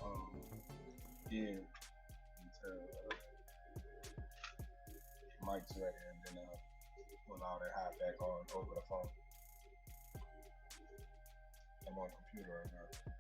Um, yeah, until Mike's ready, and then we'll allow that hop back on over the phone. I'm on computer right now.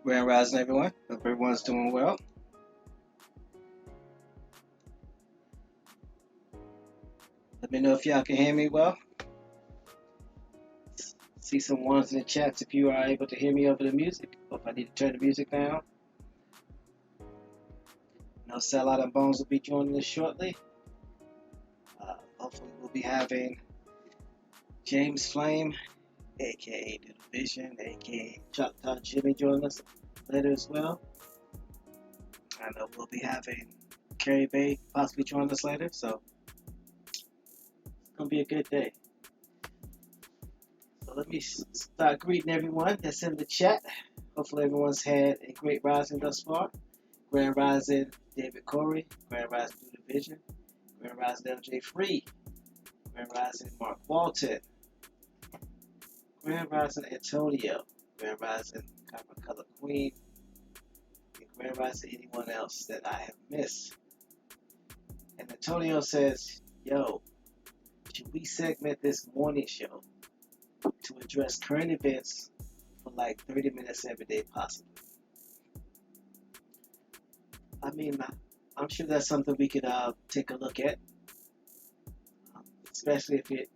Grand Rising, everyone. Hope everyone's doing well. Let me know if y'all can hear me well. See some ones in the chats if you are able to hear me over the music. Or if I need to turn the music down. No Sellout and Bones will be joining us shortly. Hopefully, we'll be having James Flame, aka The Division, aka Choctaw Jimmy, join us later as well. I know we'll be having Carrie Bay possibly join us later, so it's gonna be a good day. So let me start greeting everyone that's in the chat. Hopefully everyone's had a great rising thus far. Grand Rising David Corey, Grand Rising New Division, Grand Rising LJ Free, Grand Rising Mark Walton, Grand Rising Antonio, Grand Rising Copper Color Queen, and Grand Rising anyone else that I have missed. And Antonio says, yo, should we segment this morning show to address current events for like 30 minutes every day possible? I mean, I'm sure that's something we could take a look at, especially if it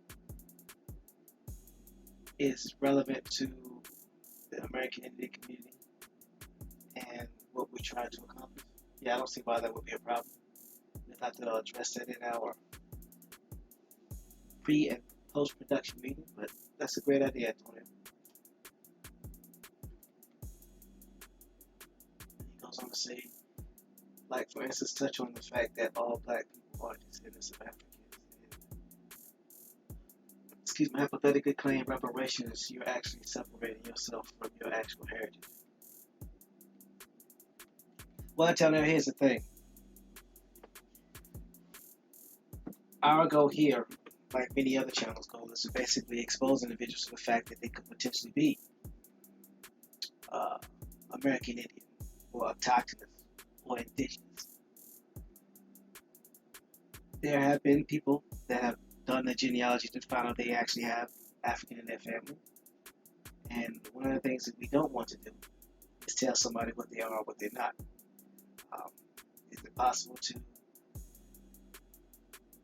is relevant to the American Indian community and what we're trying to accomplish. Yeah, I don't see why that would be a problem. We'll have to address that in our pre and post production meeting, but that's a great idea, Antonio. He goes on to say, like, for instance, touch on the fact that all black people are descendants of Africans. Excuse me, hypothetically claim reparations, you're actually separating yourself from your actual heritage. Well, Antonio, here's the thing. Our goal here, like many other channels' goal, is to basically expose individuals to the fact that they could potentially be uh, American Indian or autochthonous or indigenous. There have been people that have done the genealogy to find out they actually have African in their family. And one of the things that we don't want to do is tell somebody what they are or what they're not. Um, is it possible to,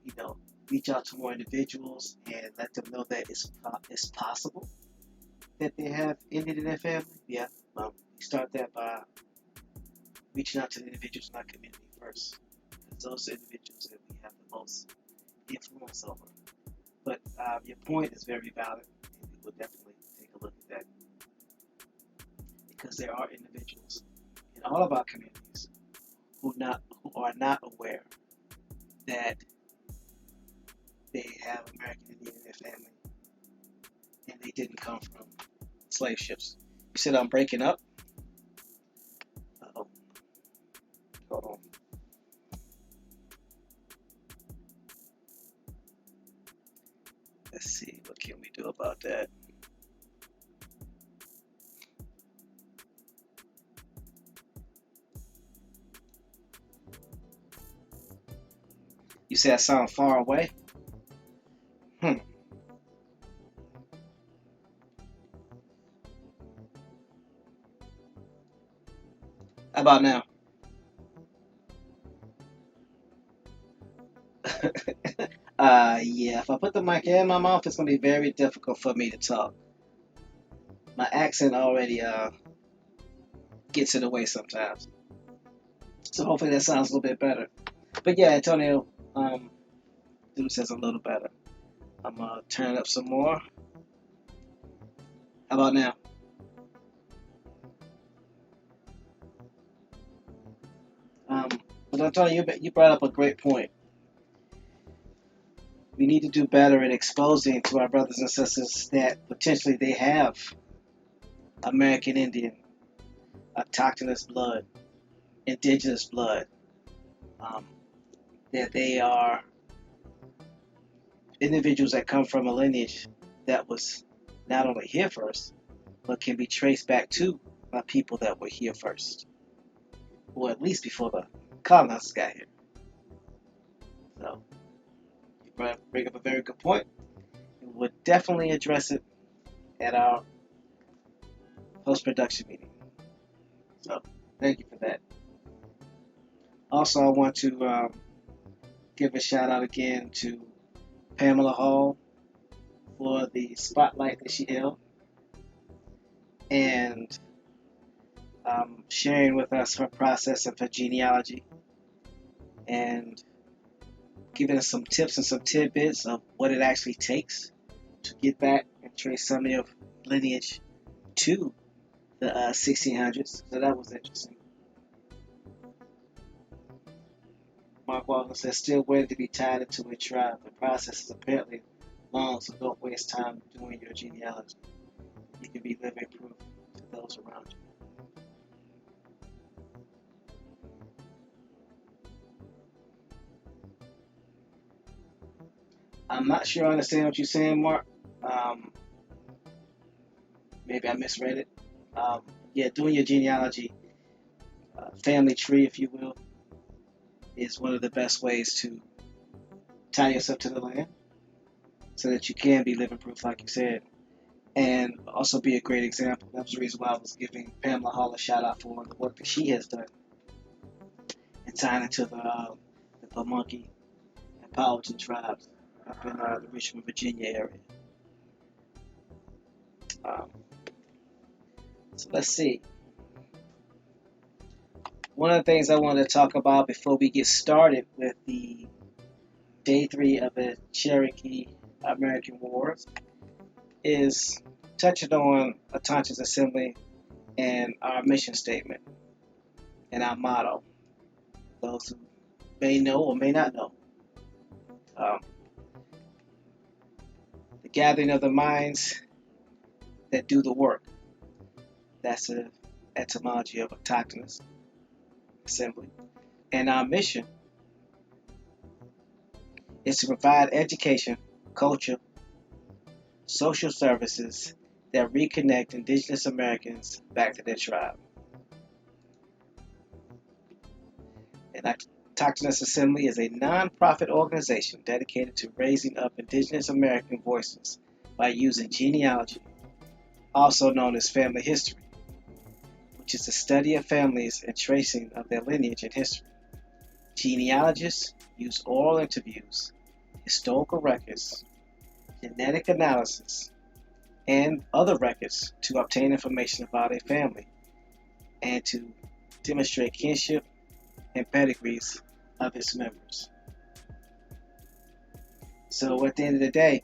you know, reach out to more individuals and let them know that it's possible that they have Indian in their family? Yeah. We start that by reaching out to the individuals in our community first, because those are individuals that we have the most influence over. But your point is very valid, and we will definitely take a look at that, because there are individuals in all of our communities who are not aware that they have American Indian in their family, and they didn't come from slave ships. You said I'm breaking up. Uh-oh. Hold on. Let's see, what can we do about that? You say I sound far away? Hmm. How about now? Yeah, if I put the mic in my mouth, it's gonna be very difficult for me to talk. My accent already gets in the way sometimes. So hopefully that sounds a little bit better. But yeah, Antonio, dude says a little better. I'm gonna turn it up some more. How about now? Um, but Antonio, you brought up a great point. We need to do better in exposing to our brothers and sisters that potentially they have American Indian, autochthonous blood, indigenous blood, um, that they are individuals that come from a lineage that was not only here first, but can be traced back to people that were here first, or at least before the colonizers got here. So you bring up a very good point. We would definitely address it at our post-production meeting. So thank you for that. Also, I want to give a shout out again to Pamela Hall for the spotlight that she held and sharing with us her process of her genealogy and giving us some tips and some tidbits of what it actually takes to get back and trace some of your lineage to the 1600s. So that was interesting. Mark Walton says, still waiting to be tied into a tribe. The process is apparently long, so don't waste time doing your genealogy. You can be living proof to those around you. I'm not sure I understand what you're saying, Mark. Um, Maybe I misread it. Yeah, doing your genealogy, family tree, if you will, is one of the best ways to tie yourself to the land so that you can be living proof, like you said, and also be a great example. That was the reason why I was giving Pamela Hall a shout out for the work that she has done. and tying into the Pamunkey and Powhatan tribes up in the Richmond, Virginia area. Um, so let's see. One of the things I want to talk about before we get started with the day 3 of the Cherokee American Wars is touching on Atancha's Assembly and our mission statement and our motto. Those who may know or may not know. Um, the gathering of the minds that do the work. That's the etymology of Atancha's Assembly. And our mission is to provide education, culture, social services that reconnect Indigenous Americans back to their tribe. And Atancha's Assembly is a non-profit organization dedicated to raising up Indigenous American voices by using genealogy, also known as family history, which is the study of families and tracing of their lineage and history. Genealogists use oral interviews, historical records, genetic analysis, and other records to obtain information about a family and to demonstrate kinship and pedigrees of its members. So at the end of the day,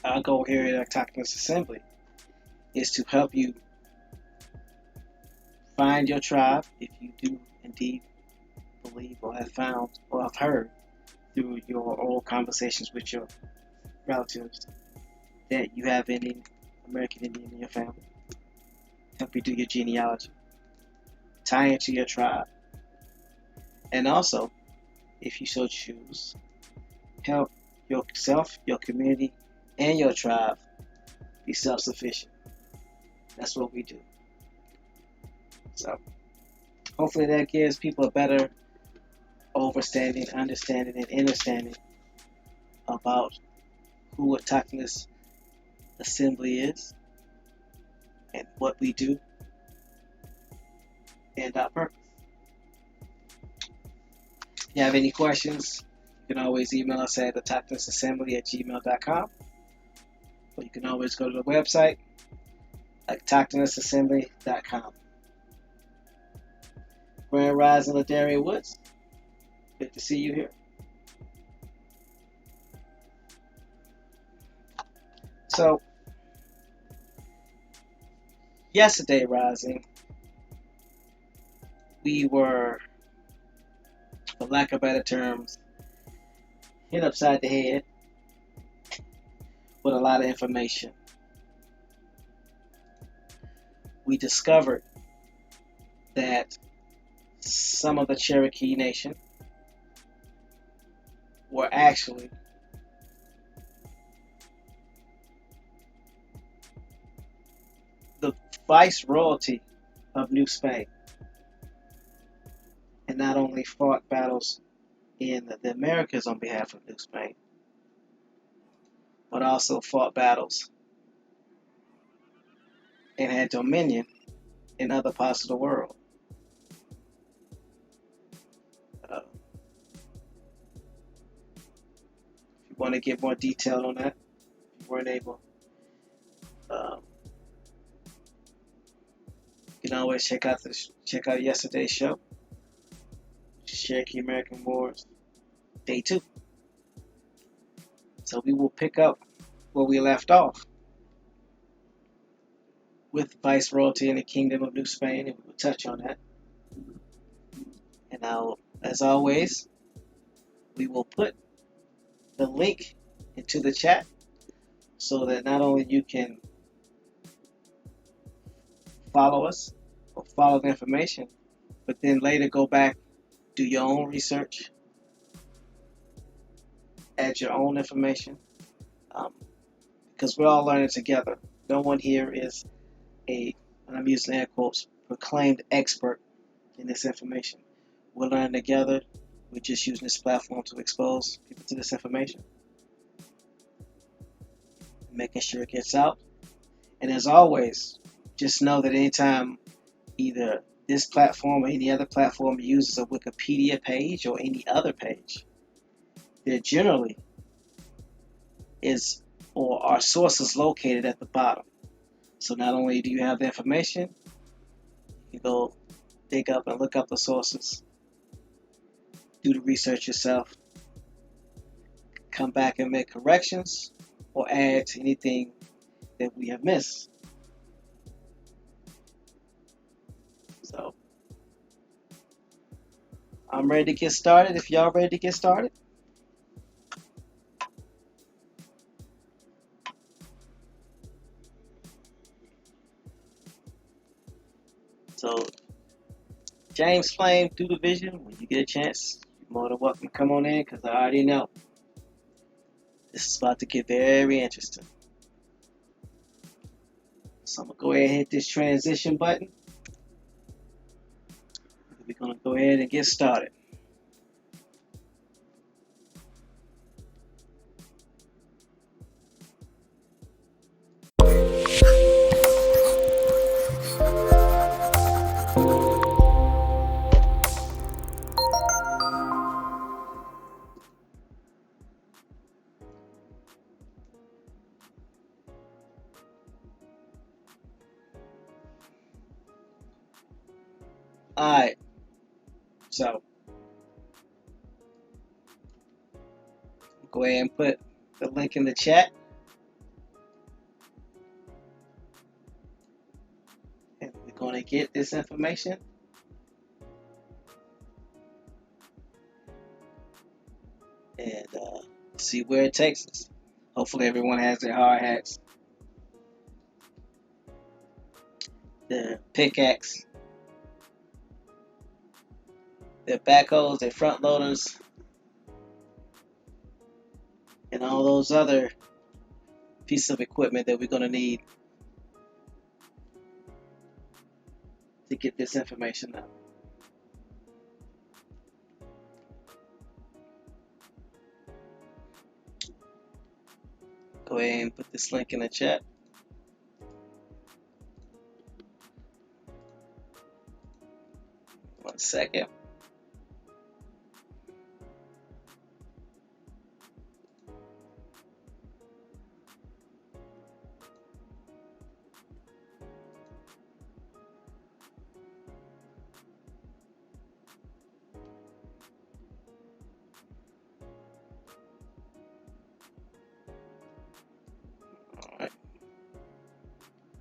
our goal here at Atancha's Assembly is to help you find your tribe if you do indeed believe or have found or have heard through your oral conversations with your relatives that you have any American Indian in your family. Help you do your genealogy, tie into your tribe, and also, if you so choose, help yourself, your community, and your tribe be self-sufficient. That's what we do. So, hopefully that gives people a better understanding, and understanding about who Atancha's Assembly is and what we do and our purpose. If you have any questions, you can always email us at atanchasassembly@gmail.com, or you can always go to the website at atanchasassembly.com. Grand Rising Ladarian Woods, good to see you here. So, yesterday, Rising, we were, for lack of better terms, hit upside the head with a lot of information. We discovered that some of the Cherokee Nation were actually the viceroyalty of New Spain, and not only fought battles in the Americas on behalf of New Spain, but also fought battles and had dominion in other parts of the world. If you want to get more detail on that, if you weren't able, you can always check out yesterday's show, Cherokee American Wars, Day 2. So we will pick up where we left off with Viceroyalty in the Kingdom of New Spain, and we will touch on that. And now, as always, we will put the link into the chat so that not only you can follow us or follow the information, but then later go back, do your own research, add your own information, because we're all learning together. No one here is and I'm using air quotes, proclaimed expert in this information. We're learning together. We're just using this platform to expose people to this information, making sure it gets out. And as always, just know that anytime either this platform or any other platform uses a Wikipedia page or any other page, there generally is or are sources located at the bottom. So not only do you have the information, you go dig up and look up the sources, do the research yourself, come back and make corrections or add to anything that we have missed. So I'm ready to get started. If y'all ready to get started. So James Flame through the vision, when you get a chance, you're more than welcome to come on in, because I already know this is about to get very interesting. So I'm going to go ahead and hit this transition button. We're going to go ahead and get started. Alright, so go ahead and put the link in the chat. And we're going to get this information. And see where it takes us. Hopefully everyone has their hard hats, their pickaxe, their backhoes, their front loaders, and all those other pieces of equipment that we're going to need to get this information out. Go ahead and put this link in the chat. One second. Alright.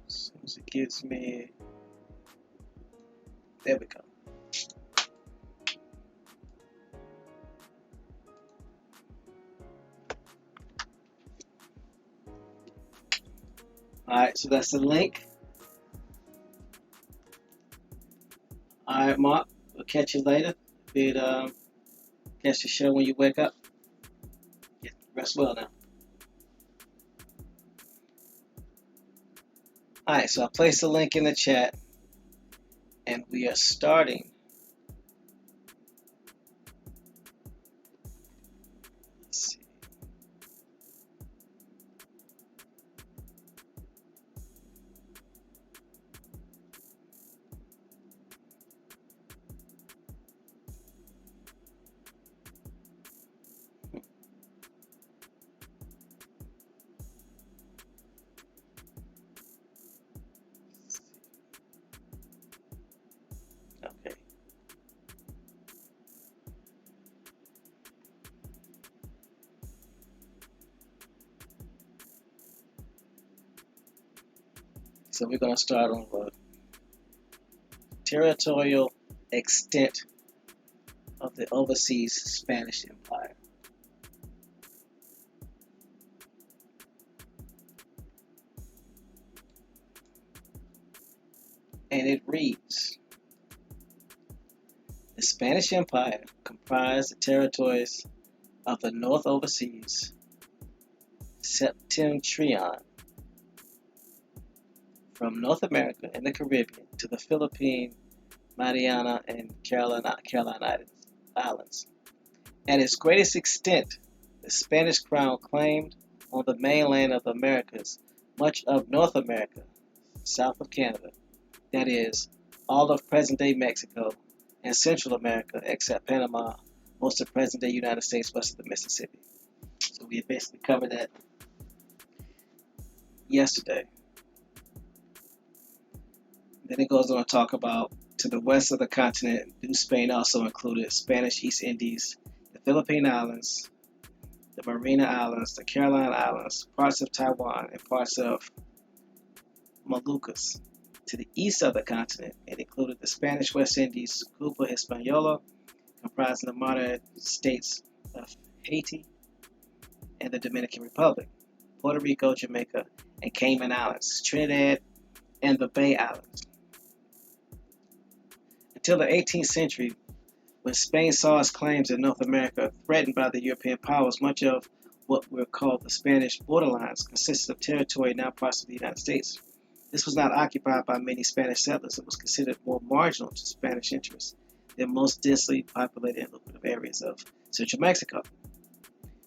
As soon as it gives me, there we go. Alright, so that's the link. Alright, Mark, we'll catch you later. Catch the show when you wake up. Rest well now. Alright, so I placed the link in the chat, and we are starting. Let's see. Okay. So we're going to start on the territorial extent of the overseas Spanish Empire. And it reads, the Spanish Empire comprised the territories of the North Overseas Septentrion, from North America and the Caribbean to the Philippine, Mariana, and Carolina Islands. At its greatest extent, the Spanish crown claimed on the mainland of the Americas much of North America, south of Canada, that is, all of present-day Mexico and Central America except Panama, most of present-day United States west of the Mississippi. So we basically covered that yesterday. Then it goes on to talk about to the west of the continent, New Spain also included Spanish East Indies, the Philippine Islands, the Mariana Islands, the Caroline Islands, parts of Taiwan, and parts of Moluccas. To the east of the continent, it included the Spanish West Indies, Cuba Hispaniola, comprising the modern states of Haiti and the Dominican Republic, Puerto Rico, Jamaica, and Cayman Islands, Trinidad, and the Bay Islands. Until the 18th century, when Spain saw its claims in North America threatened by the European powers, much of what were called the Spanish borderlands consisted of territory now parts of the United States. This was not occupied by many Spanish settlers. It was considered more marginal to Spanish interests than most densely populated and lucrative areas of central Mexico.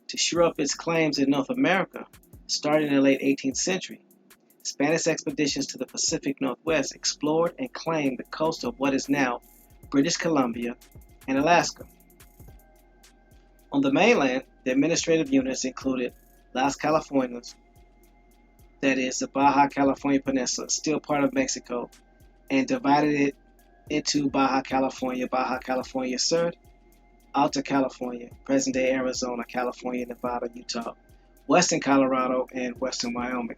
To shore up its claims in North America, starting in the late 18th century, Spanish expeditions to the Pacific Northwest explored and claimed the coast of what is now British Columbia and Alaska. On the mainland, the administrative units included Las Californias, that is, the Baja California Peninsula, still part of Mexico, and divided it into Baja California Sur, Alta California, present-day Arizona, California, Nevada, Utah, western Colorado, and western Wyoming.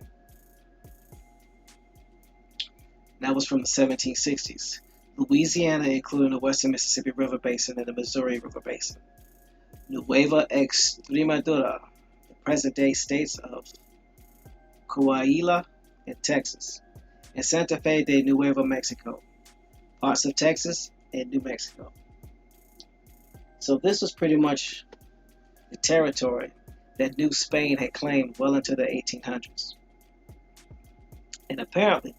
That was from the 1760s. Louisiana, including the western Mississippi River Basin and the Missouri River Basin. Nueva Extremadura, the present-day states of Coahuila and Texas, and Santa Fe de Nuevo Mexico, parts of Texas and New Mexico. So this was pretty much the territory that New Spain had claimed well into the 1800s. And apparently,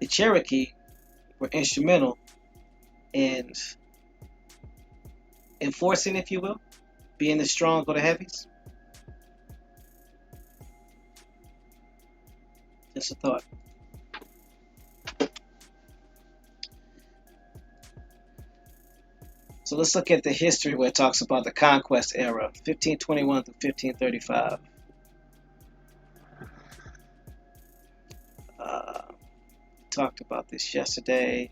the Cherokee were instrumental in enforcing, if you will, being the strong or the heavies. Just a thought. So let's look at the history where it talks about the conquest era, 1521 through 1535. Talked about this yesterday,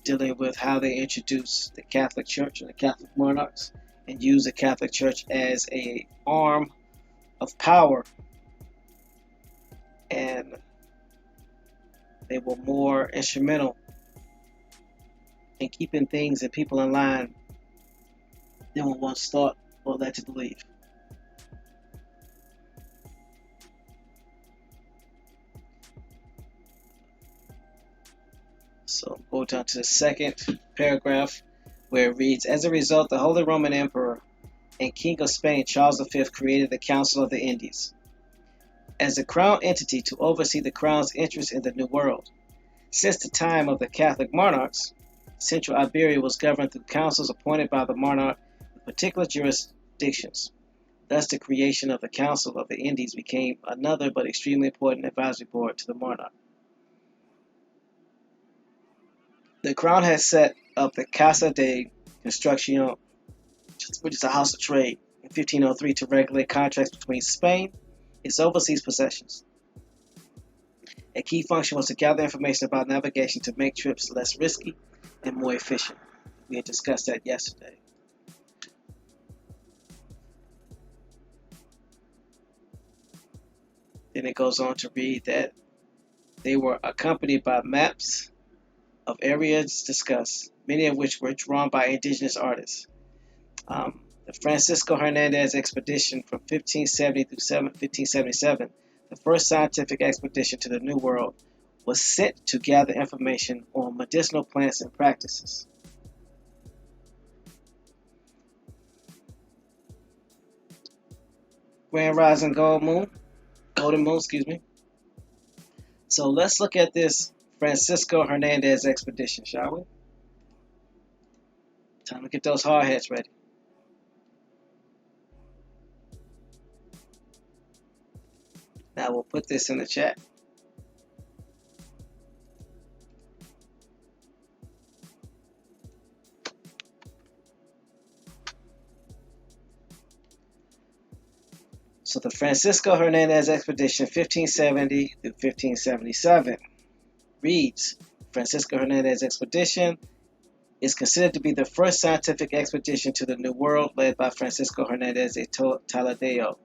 dealing with how they introduced the Catholic Church and the Catholic monarchs and used the Catholic Church as an arm of power, and they were more instrumental in keeping things and people in line than one once thought or led to believe. So go down to the second paragraph where it reads, as a result, the Holy Roman Emperor and King of Spain, Charles V, created the Council of the Indies as a crown entity to oversee the crown's interests in the New World. Since the time of the Catholic monarchs, Central Iberia was governed through councils appointed by the monarch with particular jurisdictions. Thus, the creation of the Council of the Indies became another but extremely important advisory board to the monarch. The crown has set up the Casa de Construcción, which is a house of trade, in 1503 to regulate contracts between Spain, its overseas possessions. A key function was to gather information about navigation to make trips less risky and more efficient. We had discussed that yesterday. Then it goes on to read that they were accompanied by maps of areas discussed, many of which were drawn by indigenous artists. The Francisco Hernandez expedition from 1570 through 1577, the first scientific expedition to the New World, was sent to gather information on medicinal plants and practices. Grand Rising Golden Moon, So let's look at this Francisco Hernandez expedition, shall we? Time to get those hard hats ready. Now we'll put this in the chat. the Francisco Hernandez expedition 1570 through 1577 reads, Francisco Hernandez expedition is considered to be the first scientific expedition to the New World led by Francisco Hernandez de Toledano,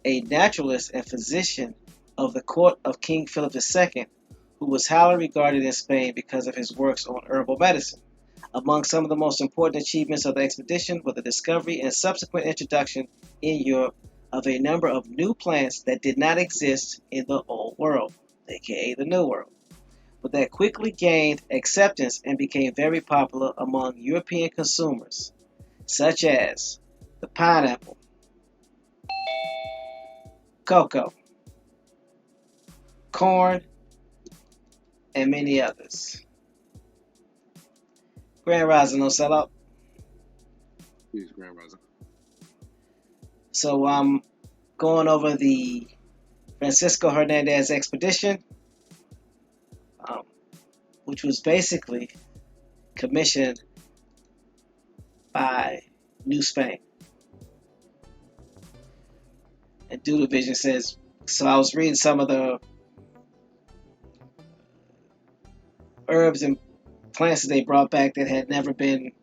a naturalist and physician of the court of King Philip II, who was highly regarded in Spain because of his works on herbal medicine. Among some of the most important achievements of the expedition were the discovery and subsequent introduction in Europe of a number of new plants that did not exist in the Old World, aka the New World, but that quickly gained acceptance and became very popular among European consumers, such as the pineapple, cocoa, corn, and many others. Grand Rising, no sellout. Please, Grand Rising. So I'm going over the Francisco Hernandez expedition, which was basically commissioned by New Spain. And Doodle Vision says, so I was reading some of the herbs and plants that they brought back that had never been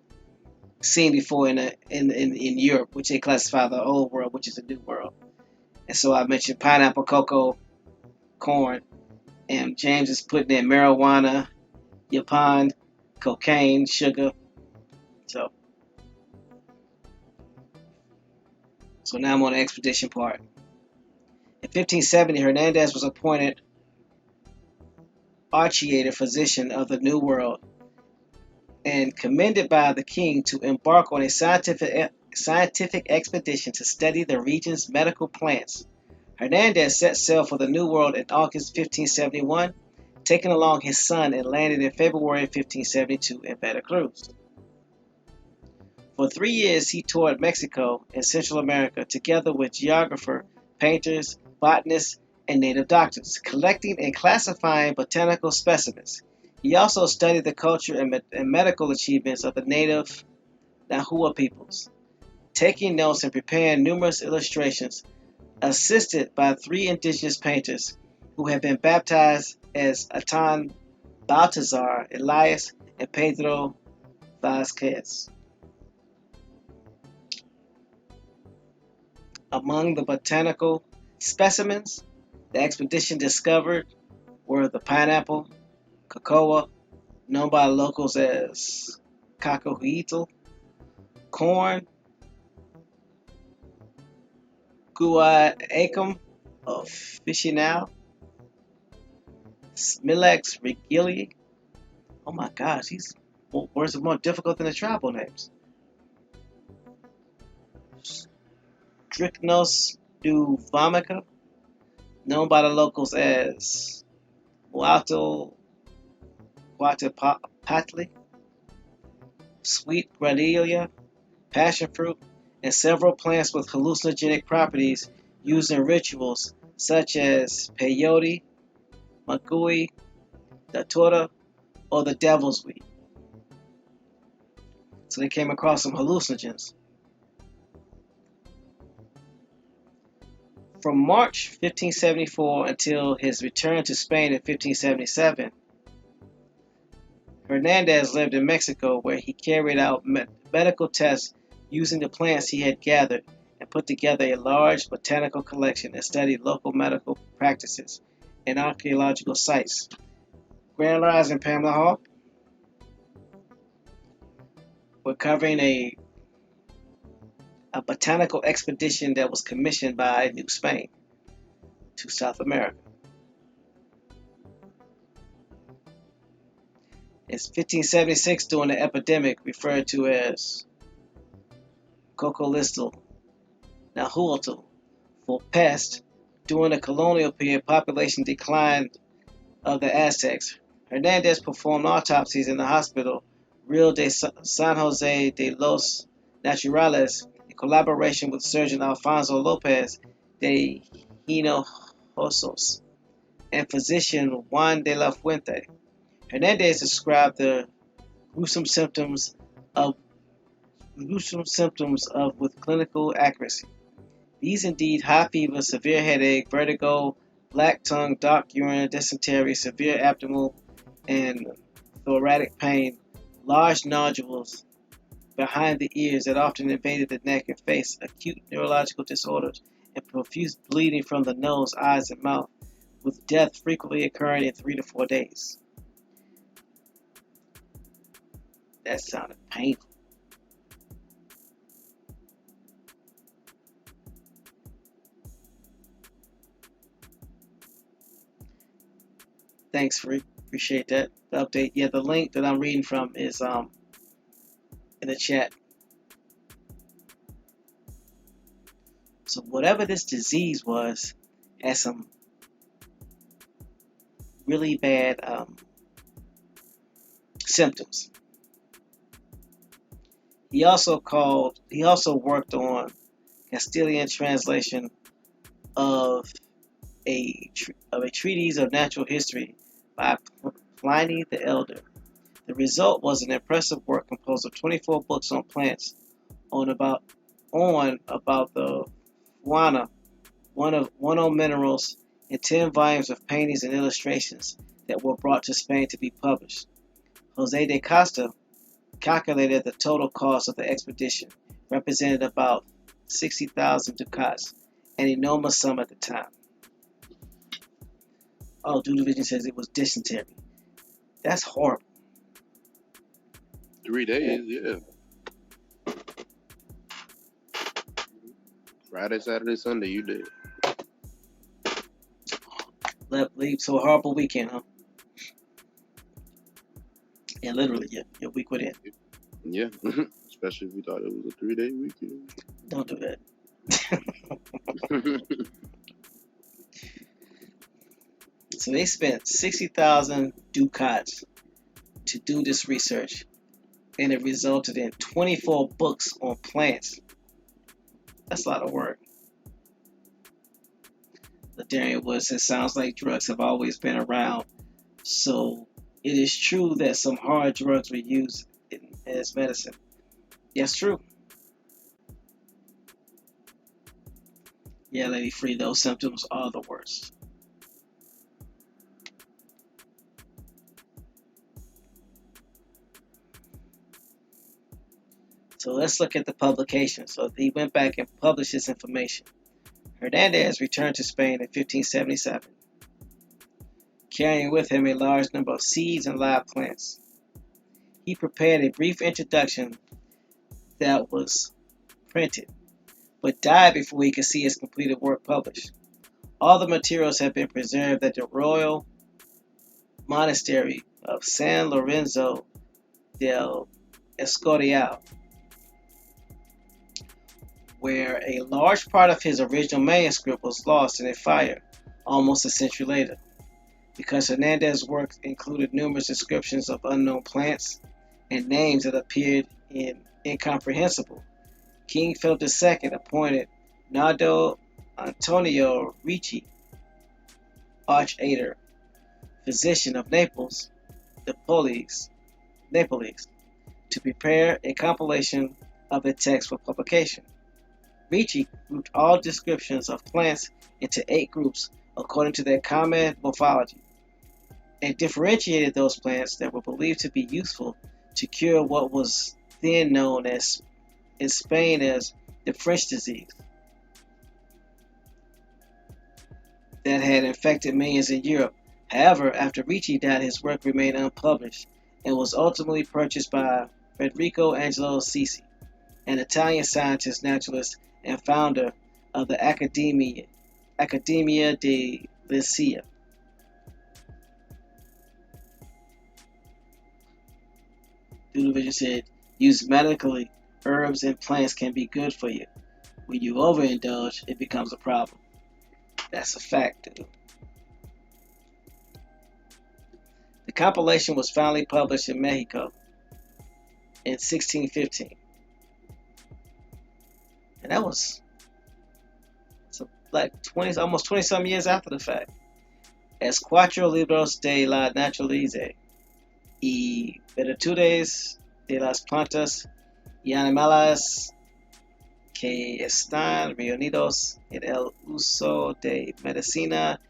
seen before in Europe, which they classify the Old World, which is the New World. And so I mentioned pineapple, cocoa, corn, and James is putting in marijuana, yapan, cocaine, sugar. So now I'm on the expedition part. In 1570, Hernandez was appointed archiator physician of the New World and commended by the king to embark on a scientific expedition to study the region's medical plants. Hernandez set sail for the New World in August 1571, taking along his son, and landed in February 1572 in Veracruz. For 3 years, he toured Mexico and Central America together with geographers, painters, botanists, and native doctors, collecting and classifying botanical specimens. He also studied the culture and medical achievements of the native Nahua peoples, taking notes and preparing numerous illustrations, assisted by 3 indigenous painters who had been baptized as Atan Baltazar, Elias, and Pedro Vazquez. Among the botanical specimens the expedition discovered were the pineapple, cocoa, known by locals as cacahuitl, corn, guaiacum officinal, Smilex regilii. Oh my gosh, these words are more difficult than the tribal names. Strychnos duvomica, known by the locals as Muato Guatapatli, sweet gradalia, passion fruit, and several plants with hallucinogenic properties used in rituals such as peyote, magui, datura, or the devil's weed. So they came across some hallucinogens. From March 1574 until his return to Spain in 1577, Hernandez lived in Mexico, where he carried out medical tests using the plants he had gathered and put together a large botanical collection and studied local medical practices and archaeological sites. Grand Rising, Pamela Hall. We're covering a botanical expedition that was commissioned by New Spain to South America. It's 1576 during the epidemic referred to as Cocolistal Nahuatl for pest. During the colonial period, population decline of the Aztecs. Hernandez performed autopsies in the hospital Rio de San Jose de los Naturales in collaboration with surgeon Alfonso Lopez de Hinojosos and physician Juan de la Fuente. Hernandez described the gruesome symptoms of with clinical accuracy. These indeed high fever, severe headache, vertigo, black tongue, dark urine, dysentery, severe abdominal and thoracic pain, large nodules behind the ears that often invaded the neck and face, acute neurological disorders, and profuse bleeding from the nose, eyes, and mouth, with death frequently occurring in 3 to 4 days. That sounded painful. Thanks, Free. Appreciate that. The update. Yeah, the link that I'm reading from is in the chat. So whatever this disease was had some really bad symptoms. He also worked on Castilian translation of a treatise of natural history by Pliny the Elder. The result was an impressive work composed of 24 books on plants, on about the fauna, one on minerals, and 10 volumes of paintings and illustrations that were brought to Spain to be published. Jose de Costa calculated the total cost of the expedition represented about 60,000 ducats, an enormous sum at the time. Oh, Doodle Vision says it was dysentery. That's horrible. 3 days, yeah. Friday, Saturday, Sunday, you did. Leave so horrible weekend, huh? Yeah, literally, yeah. Your week would end. Yeah, especially if we thought it was a 3-day weekend. Don't do that. So they spent 60,000 ducats to do this research, and it resulted in 24 books on plants. That's a lot of work. Ladarian Wood says, sounds like drugs have always been around. So it is true that some hard drugs were used as medicine. Yes, true. Yeah, Lady Free, those symptoms are the worst. So let's look at the publication. So he went back and published this information. Hernandez returned to Spain in 1577, carrying with him a large number of seeds and live plants. He prepared a brief introduction that was printed, but died before he could see his completed work published. All the materials have been preserved at the Royal Monastery of San Lorenzo del Escorial, where a large part of his original manuscript was lost in a fire almost a century later. Because Hernandez's work included numerous descriptions of unknown plants and names that appeared incomprehensible, King Philip II appointed Nardo Antonio Ricci, Archdator, physician of Naples, to prepare a compilation of the text for publication. Ricci grouped all descriptions of plants into 8 groups according to their common morphology, and differentiated those plants that were believed to be useful to cure what was then known as in Spain as the French disease that had infected millions in Europe. However, after Ricci died, his work remained unpublished and was ultimately purchased by Federico Angelo Ceci, an Italian scientist, naturalist, and founder of the Accademia dei Lincei. Doodlevision said, used medically, herbs and plants can be good for you. When you overindulge, it becomes a problem. That's a fact, dude. The compilation was finally published in Mexico in 1615. And that was like almost 20-some years after the fact. As Cuatro Libros de la Naturaleza y Virtudes de las Plantas y Animales que están reunidos en el uso de medicina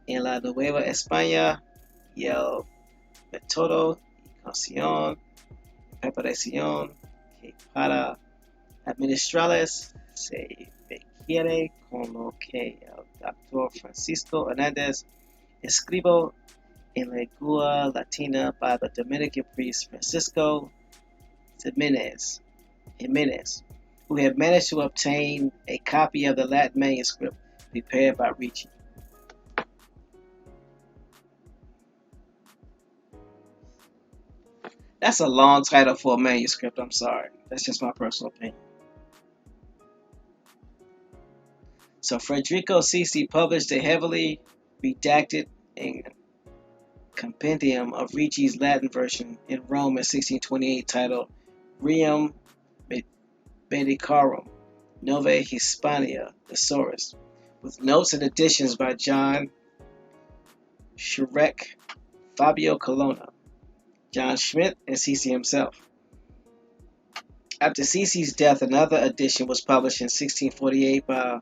en la Nueva España y el método y canción preparación que para administrarles se requiere, con lo que el doctor Francisco Hernández escribió en lengua latina by the Dominican priest Francisco Jimenez, who had managed to obtain a copy of the Latin manuscript prepared by Ricci. That's a long title for a manuscript, I'm sorry. That's just my personal opinion. So Federico Sisi published a heavily redacted compendium of Ricci's Latin version in Rome in 1628 titled Rerum Medicarum Novae Hispania Thesaurus, with notes and additions by John Schreck, Fabio Colonna, John Schmidt, and Sisi himself. After Sisi's death, another edition was published in 1648 by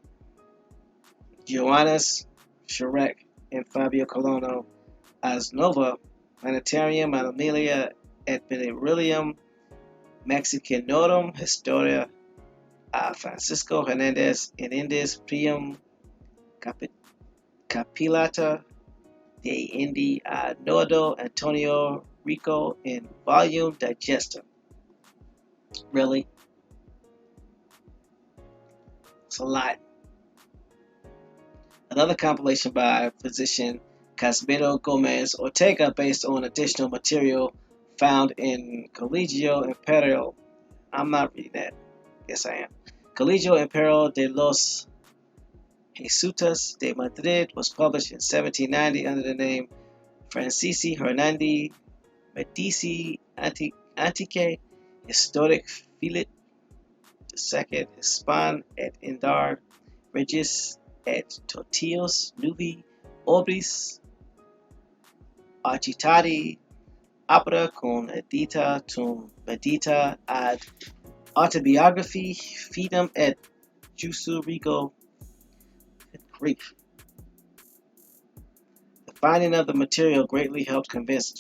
Johannes Schreck and Fabio Colonna as Nova Planetarium Animalia et Venerilium Mexicanorum Historia a Francisco Hernandez in Indis Prium Capillata de Indi a Nodo Antonio Rico in Volume Digesta. Really? It's a lot. Another compilation by physician Casimiro Gomez Ortega based on additional material found in Colegio Imperial. I'm not reading that. Yes, I am. Colegio Imperial de los Jesuitas de Madrid was published in 1790 under the name Francisci Hernandi Medici Antique Historic Filit II Hispan et Indar Regis et Totios Nubi Orbis Agitati Opera con edita tum medita ad autobiography fidem et Jusurigo grief. The finding of the material greatly helped convince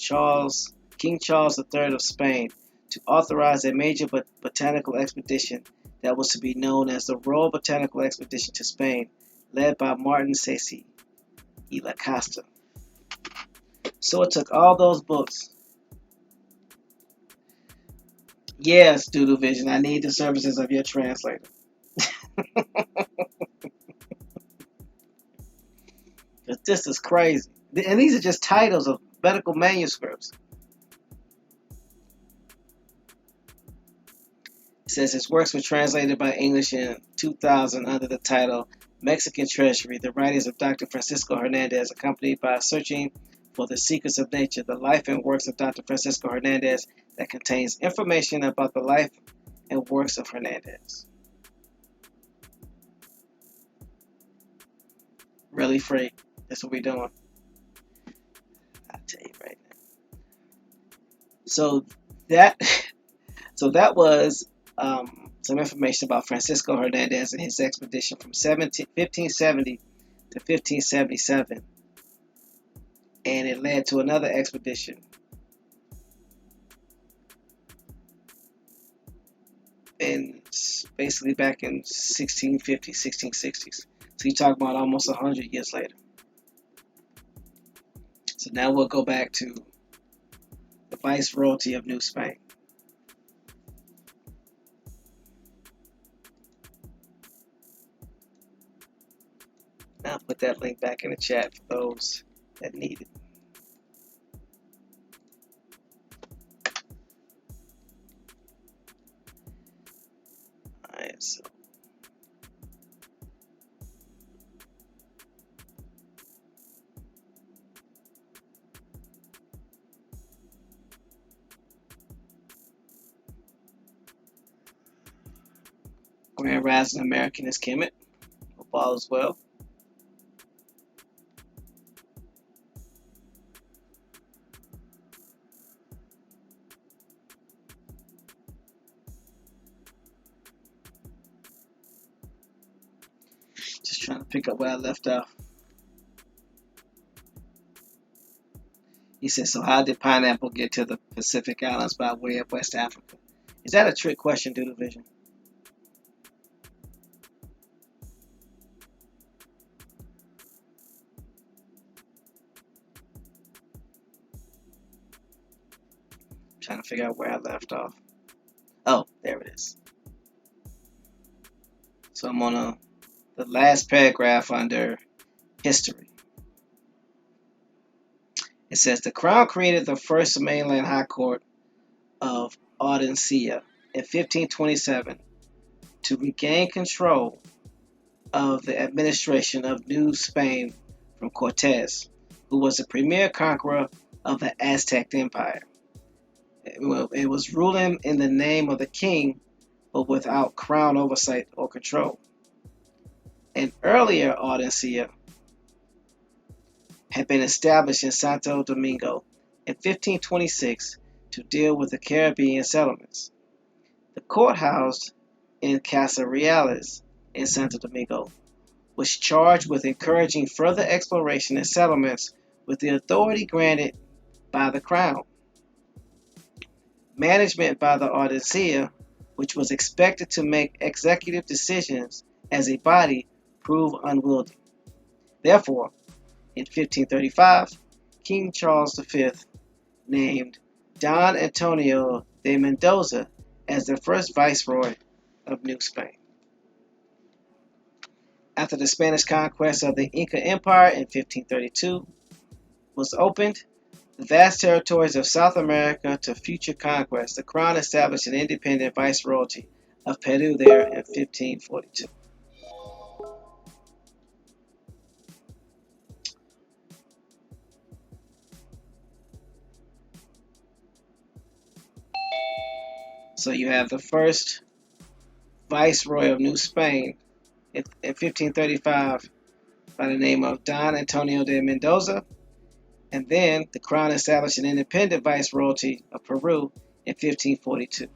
King Charles III of Spain to authorize a major botanical expedition that was to be known as the Royal Botanical Expedition to Spain, led by Martin Sesi y la Costa. So it took all those books. Yes, Doodle Vision, I need the services of your translator. This is crazy. And these are just titles of medical manuscripts. It says his works were translated by English in 2000 under the title Mexican Treasury, the writings of Dr. Francisco Hernandez, accompanied by Searching for the Secrets of Nature, the life and works of Dr. Francisco Hernandez, that contains information about the life and works of Hernandez. Really free. That's what we're doing. I'll tell you right now. So that was some information about Francisco Hernandez and his expedition from 1570 to 1577. And it led to another expedition basically back in 1650s, 1660s. So you're talking about almost 100 years later. So now we'll go back to the Viceroyalty of New Spain. I'll put that link back in the chat for those that need it. Alright, so Grand Rising American is Kemet. Hope all is well. pick up where I left off. He says, so how did pineapple get to the Pacific Islands by way of West Africa? Is that a trick question, Doodle Vision? I'm trying to figure out where I left off. Oh, there it is. So I'm on the last paragraph under history. It says the Crown created the first mainland high court of Audiencia in 1527 to regain control of the administration of New Spain from Cortes, who was the premier conqueror of the Aztec Empire. It was ruling in the name of the king, but without crown oversight or control. An earlier Audiencia had been established in Santo Domingo in 1526 to deal with the Caribbean settlements. The court housed in Casa Reales in Santo Domingo was charged with encouraging further exploration and settlements with the authority granted by the Crown. Management by the Audiencia, which was expected to make executive decisions as a body, proved unwieldy. Therefore, in 1535, King Charles V named Don Antonio de Mendoza as the first viceroy of New Spain. After the Spanish conquest of the Inca Empire in 1532 was opened, the vast territories of South America to future conquest, the Crown established an independent viceroyalty of Peru there in 1542. So you have the first viceroy of New Spain in 1535 by the name of Don Antonio de Mendoza, and then the Crown established an independent viceroyalty of Peru in 1542.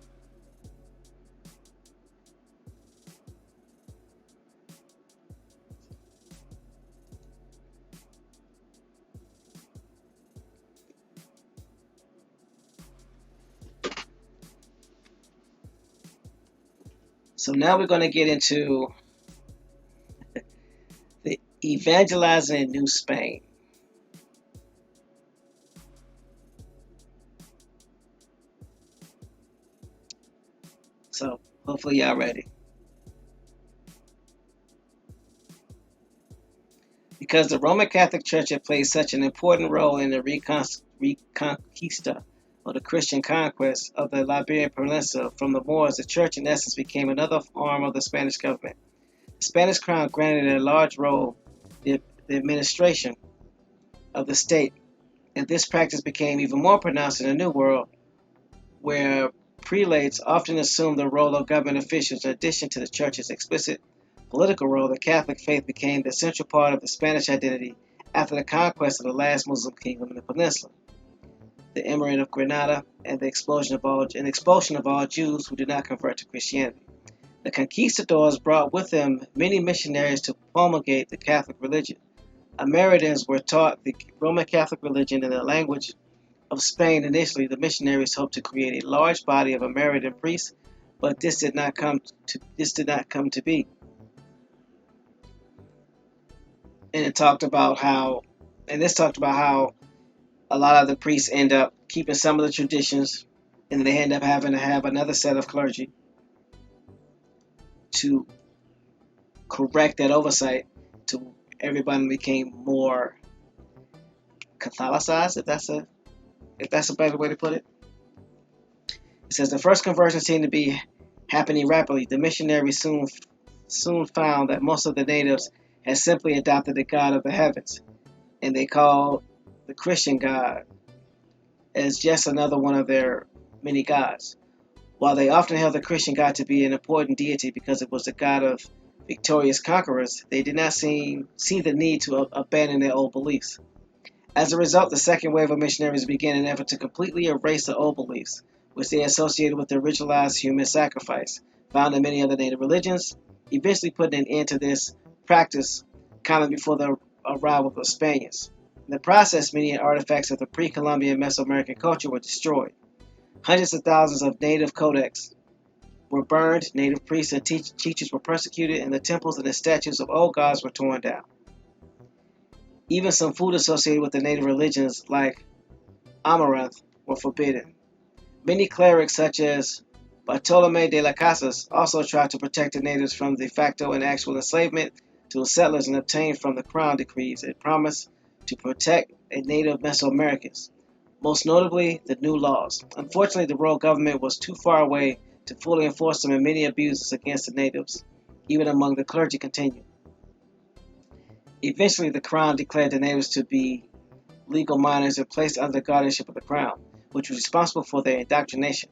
So now we're going to get into the evangelizing in New Spain. So hopefully y'all ready. Because the Roman Catholic Church had played such an important role in the reconquista, or the Christian conquest of the Iberian Peninsula from the Moors, the church in essence became another arm of the Spanish government. The Spanish crown granted a large role in the administration of the state, and this practice became even more pronounced in the New World, where prelates often assumed the role of government officials. In addition to the church's explicit political role, the Catholic faith became the central part of the Spanish identity after the conquest of the last Muslim kingdom in the peninsula, the Emirate of Granada, and the expulsion of all Jews who did not convert to Christianity. The conquistadors brought with them many missionaries to promulgate the Catholic religion. Americans were taught the Roman Catholic religion in the language of Spain. Initially, the missionaries hoped to create a large body of American priests, but this did not come to be. And this talked about how a lot of the priests end up keeping some of the traditions, and they end up having to have another set of clergy to correct that oversight to everybody became more Catholicized, if that's a better way to put it. It says the first conversion seemed to be happening rapidly. The missionaries soon found that most of the natives had simply adopted the God of the heavens, and they called the Christian God as just another one of their many gods. While they often held the Christian God to be an important deity because it was the God of victorious conquerors, they did not see the need to abandon their old beliefs. As a result, the second wave of missionaries began an effort to completely erase the old beliefs, which they associated with the ritualized human sacrifice, found in many other native religions. Eventually putting an end to this practice kind of before the arrival of the Spaniards. In the process, many artifacts of the pre-Columbian Mesoamerican culture were destroyed. Hundreds of thousands of native codex were burned, native priests and teachers were persecuted, and the temples and the statues of old gods were torn down. Even some food associated with the native religions, like amaranth, were forbidden. Many clerics, such as Bartolome de las Casas, also tried to protect the natives from de facto and actual enslavement to the settlers and obtained from the crown decrees a promise to protect native Mesoamericans, most notably the new laws. Unfortunately, the royal government was too far away to fully enforce them, and many abuses against the natives, even among the clergy, continued. Eventually, the crown declared the natives to be legal minors and placed under the guardianship of the crown, which was responsible for their indoctrination.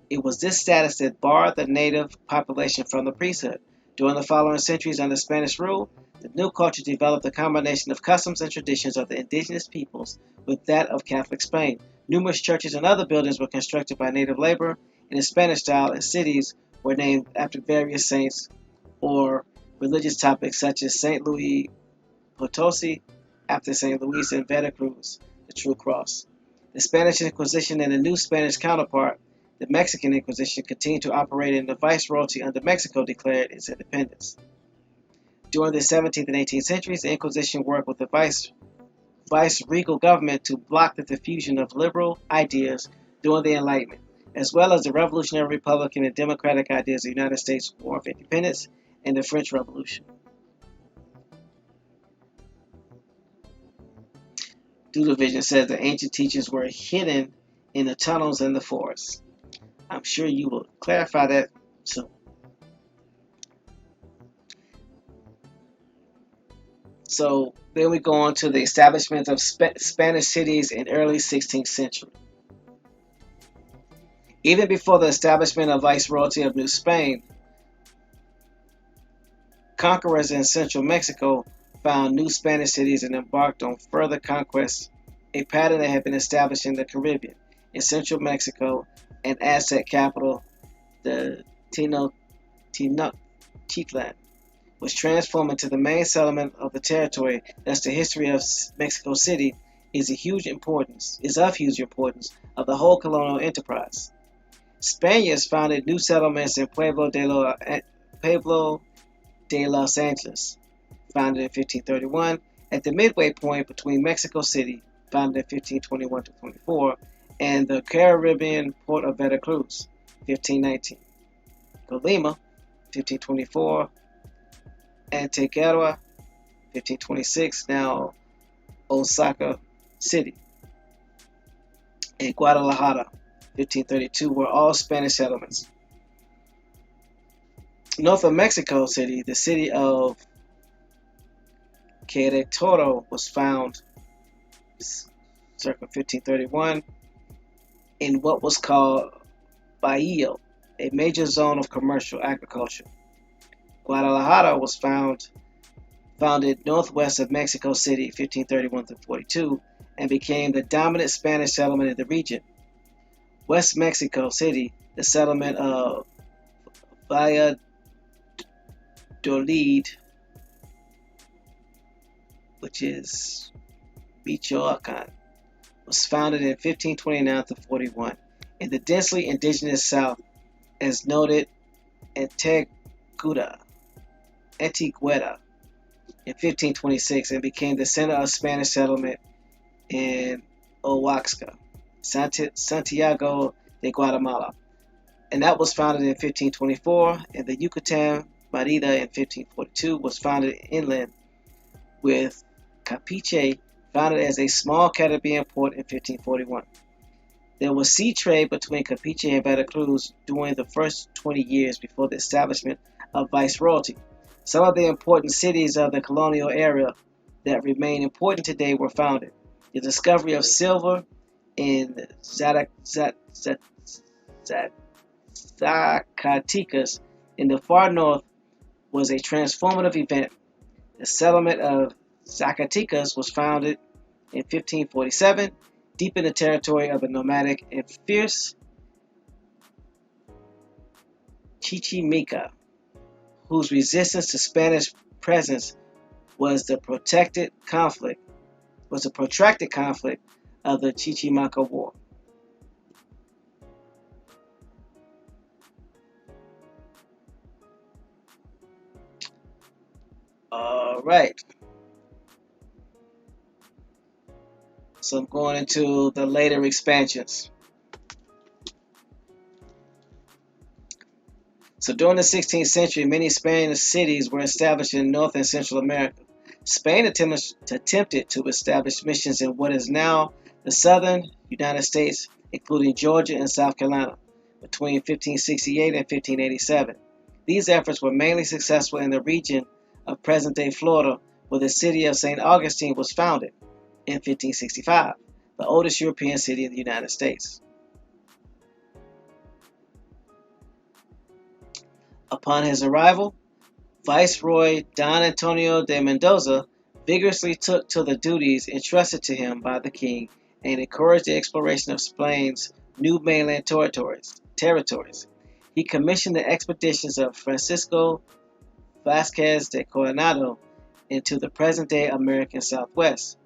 It was this status that barred the native population from the priesthood. During the following centuries under Spanish rule, the new culture developed a combination of customs and traditions of the indigenous peoples with that of Catholic Spain. Numerous churches and other buildings were constructed by native labor in the Spanish style, and cities were named after various saints or religious topics such as St. Louis Potosi, after St. Luis, and Veracruz, the True Cross. The Spanish Inquisition and the new Spanish counterpart, the Mexican Inquisition, continued to operate, and the viceroyalty under Mexico declared its independence. During the 17th and 18th centuries, the Inquisition worked with the vice-regal government to block the diffusion of liberal ideas during the Enlightenment, as well as the revolutionary Republican and democratic ideas of the United States War of Independence and the French Revolution. Doodle Vision says the ancient teachings were hidden in the tunnels and the forests. I'm sure you will clarify that soon. So then we go on to the establishment of Spanish cities in early 16th century. Even before the establishment of Viceroyalty of New Spain, conquerors in central Mexico found new Spanish cities and embarked on further conquests, a pattern that had been established in the Caribbean. In central Mexico, an Aztec capital, the Tenochtitlan, was transformed into the main settlement of the territory. Thus, the history of Mexico City is of huge importance of the whole colonial enterprise. Spaniards founded new settlements in Pueblo de Los Angeles, founded in 1531, at the midway point between Mexico City, founded in 1521 to 24, and the Caribbean port of Veracruz, 1519. Colima, 1524, Antequera, 1526, now Osaka City, and Guadalajara, 1532, were all Spanish settlements. North of Mexico City, the city of Querétaro was found circa 1531 in what was called Bajío, a major zone of commercial agriculture. Guadalajara was founded northwest of Mexico City, 1531 to 42, and became the dominant Spanish settlement in the region. West Mexico City, the settlement of Valladolid, which is Michoacan, was founded in 1529 to 41. In the densely indigenous south, as noted, Antequera in 1526, and became the center of Spanish settlement in Oaxaca, Santiago de Guatemala, and that was founded in 1524, and the Yucatan Merida in 1542 was founded inland, with Capiche founded as a small Caribbean port in 1541. There was sea trade between Capiche and Veracruz during the first 20 years before the establishment of viceroyalty. Some of the important cities of the colonial era that remain important today were founded. The discovery of silver in Zacatecas in the far north was a transformative event. The settlement of Zacatecas was founded in 1547, deep in the territory of the nomadic and fierce Chichimeca, whose resistance to Spanish presence was the protracted conflict of the Chickamauga War. All right. So I'm going into the later expansions. So during the 16th century, many Spanish cities were established in North and Central America. Spain attempted to establish missions in what is now the southern United States, including Georgia and South Carolina, between 1568 and 1587. These efforts were mainly successful in the region of present-day Florida, where the city of St. Augustine was founded in 1565, the oldest European city in the United States. Upon his arrival, Viceroy Don Antonio de Mendoza vigorously took to the duties entrusted to him by the king and encouraged the exploration of Spain's new mainland territories. He commissioned the expeditions of Francisco Vasquez de Coronado into the present-day American Southwest.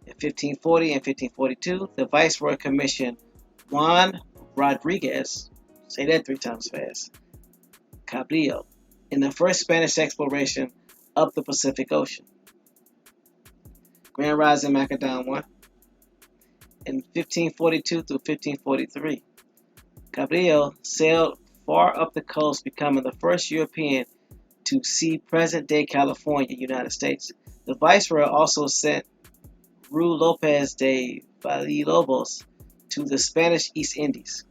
In 1540 and 1542, the Viceroy commissioned Juan Rodriguez, say that 3 times fast, Cabrillo, in the first Spanish exploration up the Pacific Ocean. Grand Rising Macedon 1. In 1542 through 1543, Cabrillo sailed far up the coast, becoming the first European to see present-day California, United States. The Viceroy also sent Ruy Lopez de Villalobos to the Spanish East Indies.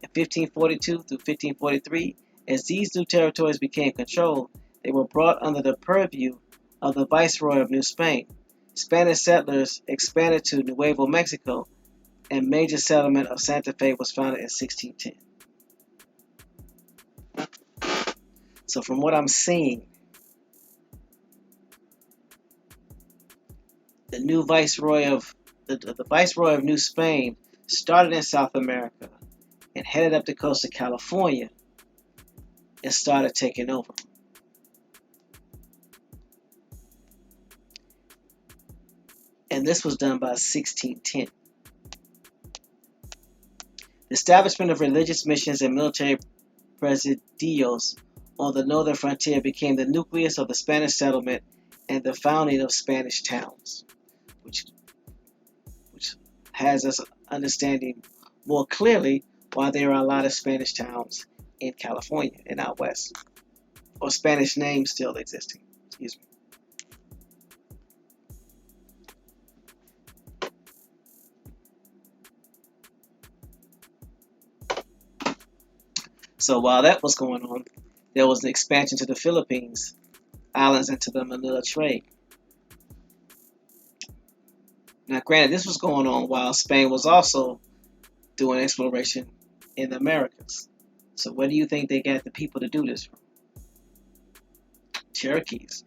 In 1542 through 1543, as these new territories became controlled, they were brought under the purview of the Viceroy of New Spain. Spanish settlers expanded to Nuevo Mexico, and major settlement of Santa Fe was founded in 1610. So from what I'm seeing, the Viceroy of New Spain started in South America and headed up the coast of California and started taking over. And this was done by 1610. The establishment of religious missions and military presidios on the northern frontier became the nucleus of the Spanish settlement and the founding of Spanish towns, which has us understanding more clearly why there are a lot of Spanish towns in California and out west, or Spanish names still existing. Excuse me. So while that was going on, there was an expansion to the Philippines islands and to the Manila trade. Now, granted, this was going on while Spain was also doing exploration in the Americas. So where do you think they got the people to do this from? Cherokees.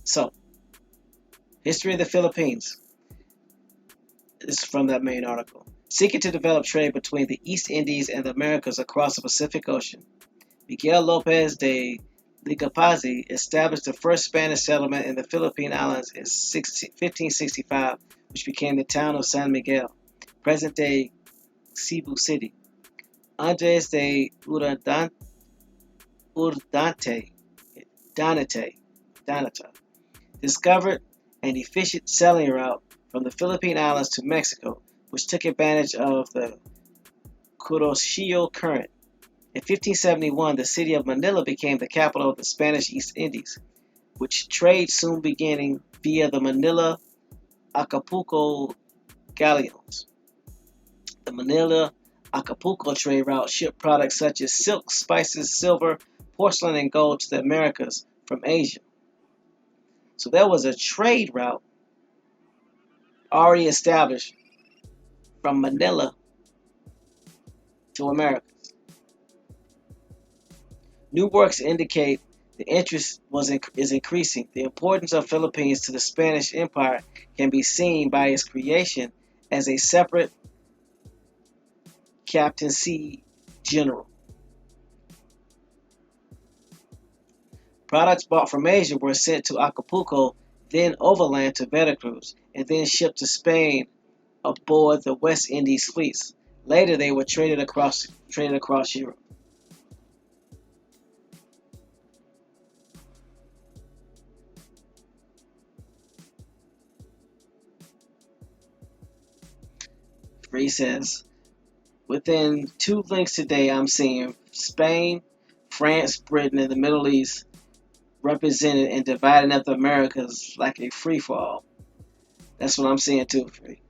So, history of the Philippines. This is from that main article. Seeking to develop trade between the East Indies and the Americas across the Pacific Ocean, Miguel Lopez de Legazpi established the first Spanish settlement in the Philippine Islands in 1565, which became the town of San Miguel, present-day Cebu City. Andres de Donata discovered an efficient selling route from the Philippine Islands to Mexico, which took advantage of the Kuroshio Current. In 1571, the city of Manila became the capital of the Spanish East Indies, which trade soon beginning via the Manila-Acapulco galleons. The Manila-Acapulco trade route shipped products such as silk, spices, silver, porcelain, and gold to the Americas from Asia. So there was a trade route already established from Manila to America. New works indicate the interest is increasing. The importance of Philippines to the Spanish Empire can be seen by its creation as a separate captaincy general. Products bought from Asia were sent to Acapulco, then overland to Veracruz, and then shipped to Spain aboard the West Indies fleets. Later, they were traded across Europe. Free says, within two links today, I'm seeing Spain, France, Britain, and the Middle East represented and dividing up the Americas like a free for all. That's what I'm seeing too, Free.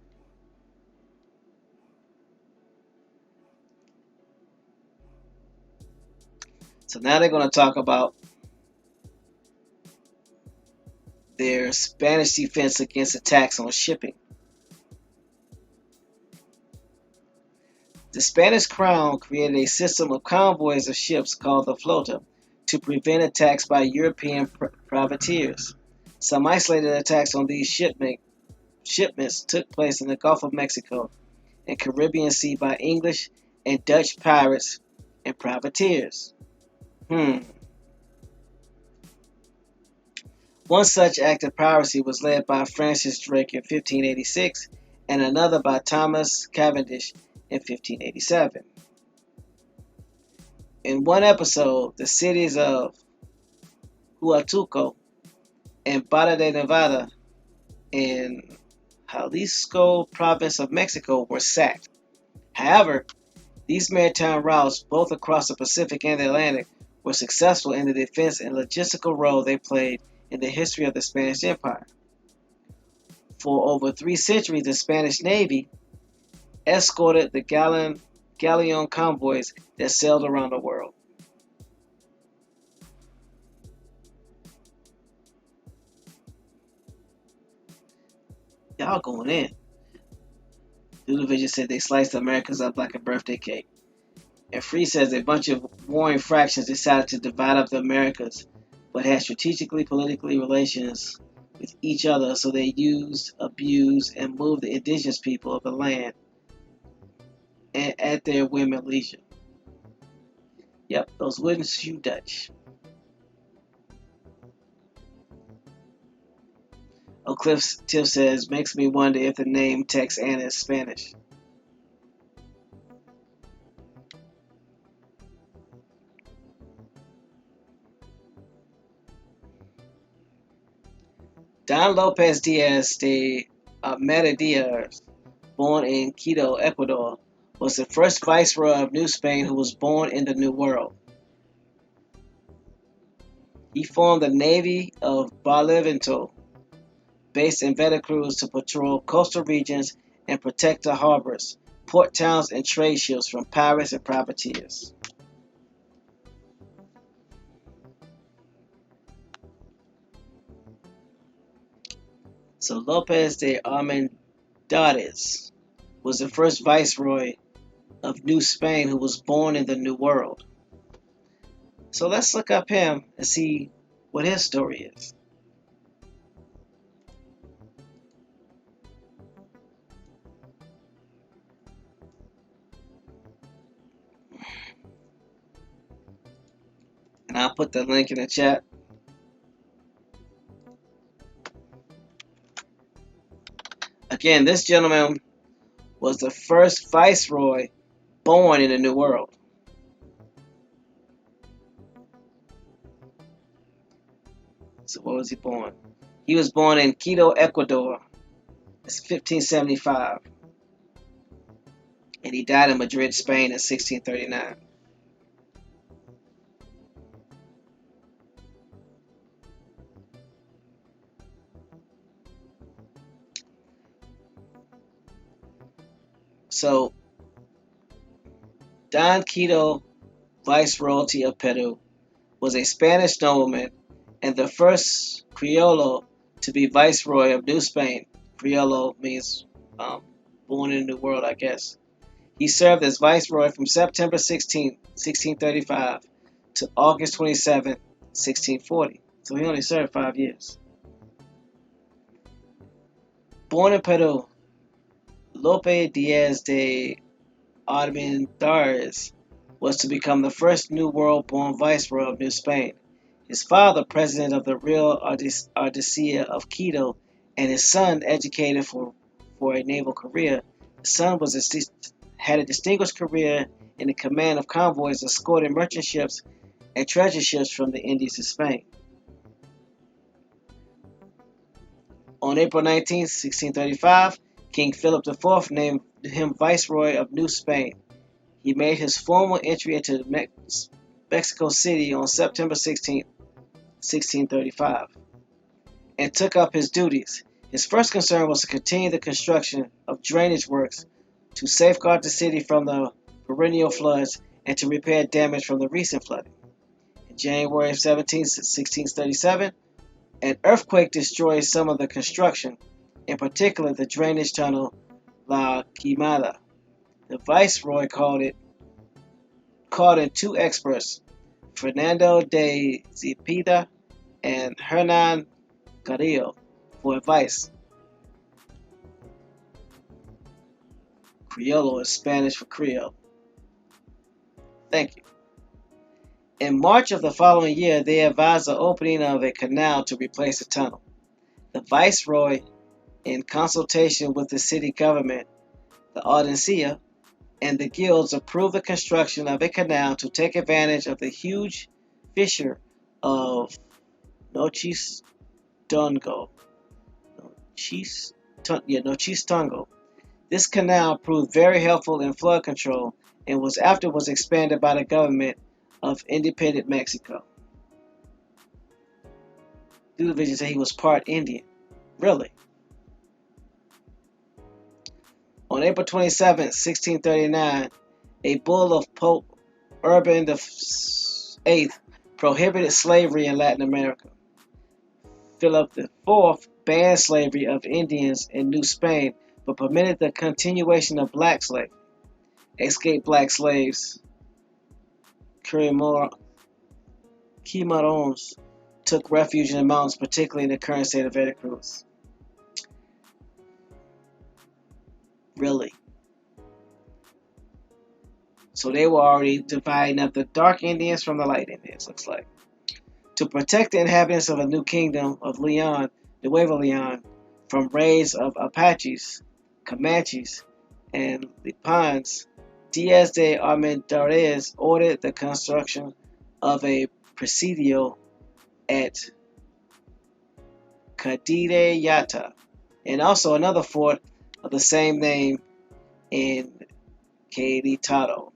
So now they're going to talk about their Spanish defense against attacks on shipping. The Spanish crown created a system of convoys of ships called the flota to prevent attacks by European privateers. Some isolated attacks on these shipments took place in the Gulf of Mexico and Caribbean Sea by English and Dutch pirates and privateers. One such act of piracy was led by Francis Drake in 1586 and another by Thomas Cavendish in 1587. In one episode, the cities of Huatulco and Barra de Nevada in Jalisco province of Mexico were sacked. However, these maritime routes, both across the Pacific and the Atlantic, were successful in the defense and logistical role they played in the history of the Spanish Empire. For over 3 centuries, the Spanish Navy escorted the galleon convoys that sailed around the world. Y'all going in. Doodle Vision said they sliced the Americans up like a birthday cake. And Free says a bunch of warring fractions decided to divide up the Americas, but had strategically politically relations with each other, so they used, abused, and moved the indigenous people of the land and at their whim and leisure. Yep, those wooden shoe Dutch. O'Cliff Tiff says, makes me wonder if the name Texana is Spanish. Don Lopez Diaz de Mediadores, born in Quito, Ecuador, was the first viceroy of New Spain who was born in the New World. He formed the Navy of Barlovento, based in Veracruz, to patrol coastal regions and protect the harbors, port towns, and trade ships from pirates and privateers. So Lopez de Armendariz was the first viceroy of New Spain who was born in the New World. So let's look up him and see what his story is. And I'll put the link in the chat. Again, this gentleman was the first viceroy born in the New World. So where was he born? He was born in Quito, Ecuador. It's 1575. And he died in Madrid, Spain in 1639. So, Don Quito, Viceroyalty of Peru, was a Spanish nobleman and the first Criollo to be Viceroy of New Spain. Criollo means born in the New World, I guess. He served as Viceroy from September 16, 1635 to August 27, 1640. So he only served 5 years. Born in Peru, Lope Diaz de Armendariz was to become the first New World-born Viceroy of New Spain. His father, president of the Real Ardisia of Quito, and his son, educated for a naval career. The son had a distinguished career in the command of convoys escorting merchant ships and treasure ships from the Indies to Spain. On April 19, 1635, King Philip IV named him Viceroy of New Spain. He made his formal entry into Mexico City on September 16, 1635, and took up his duties. His first concern was to continue the construction of drainage works to safeguard the city from the perennial floods and to repair damage from the recent flooding. In January 17, 1637, an earthquake destroyed some of the construction, in particular the drainage tunnel La Quimada. The viceroy called in two experts, Fernando de Zepeda and Hernan Carrillo, for advice. Criollo is Spanish for Creole. Thank you. In March of the following year, they advised the opening of a canal to replace the tunnel. The viceroy, in consultation with the city government, the Audiencia, and the guilds, approved the construction of a canal to take advantage of the huge fissure of Nochistongo. This canal proved very helpful in flood control and was afterwards expanded by the government of independent Mexico. Division said he was part Indian. Really? On April 27, 1639, a bull of Pope Urban VIII prohibited slavery in Latin America. Philip IV banned slavery of Indians in New Spain, but permitted the continuation of black slavery. Escaped black slaves, Cimarrones, took refuge in the mountains, particularly in the current state of Veracruz. Really? So they were already dividing up the dark Indians from the light Indians, looks like. To protect the inhabitants of a new kingdom of Leon, Nuevo Leon, from raids of Apaches, Comanches, and Lipans, Diaz de Armendariz ordered the construction of a presidio at Cadireyata, and also another fort of the same name in Querétaro.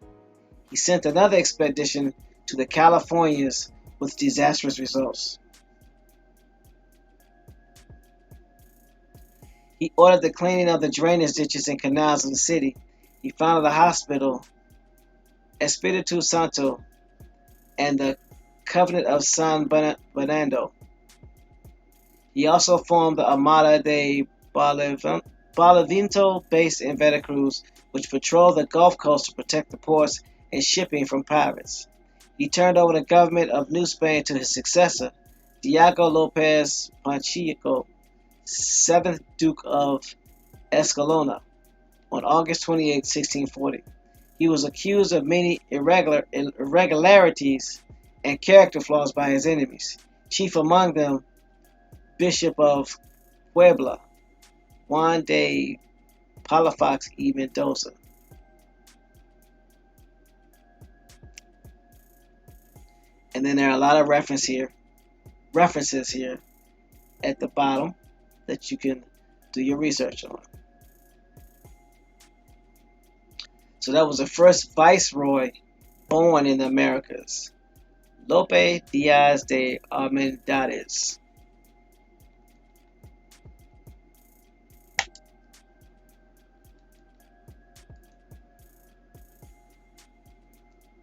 He sent another expedition to the Californias with disastrous results. He ordered the cleaning of the drainage ditches and canals in the city. He founded the hospital, Espiritu Santo, and the Covenant of San Bernardo. He also formed the Armada de Barlovento based in Veracruz, which patrolled the Gulf Coast to protect the ports and shipping from pirates. He turned over the government of New Spain to his successor, Diego López Pacheco, 7th Duke of Escalona, on August 28, 1640. He was accused of many irregularities and character flaws by his enemies, chief among them Bishop of Puebla, Juan de Palafox y Mendoza. And then there are a lot of references here at the bottom that you can do your research on. So that was the first viceroy born in the Americas, Lope Diaz de Armendariz.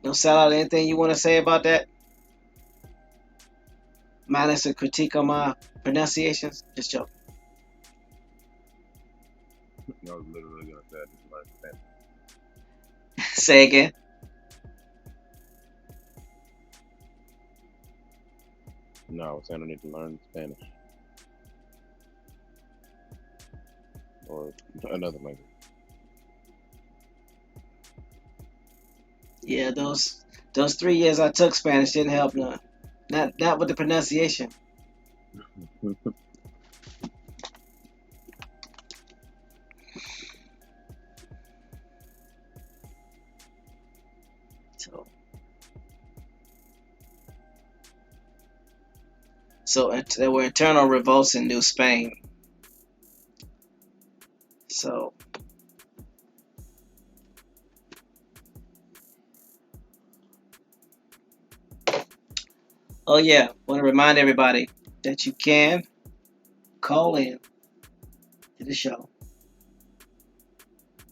No, Salah, anything you want to say about that? Minus a critique on my pronunciations? Just joking. I was literally going to say I just learned Spanish. Say again. No, I was saying I need to learn Spanish. Or another language. Yeah, those 3 years I took Spanish didn't help none. Not with the pronunciation. So there were internal revolts in New Spain. So, oh yeah, want to remind everybody that you can call in to the show.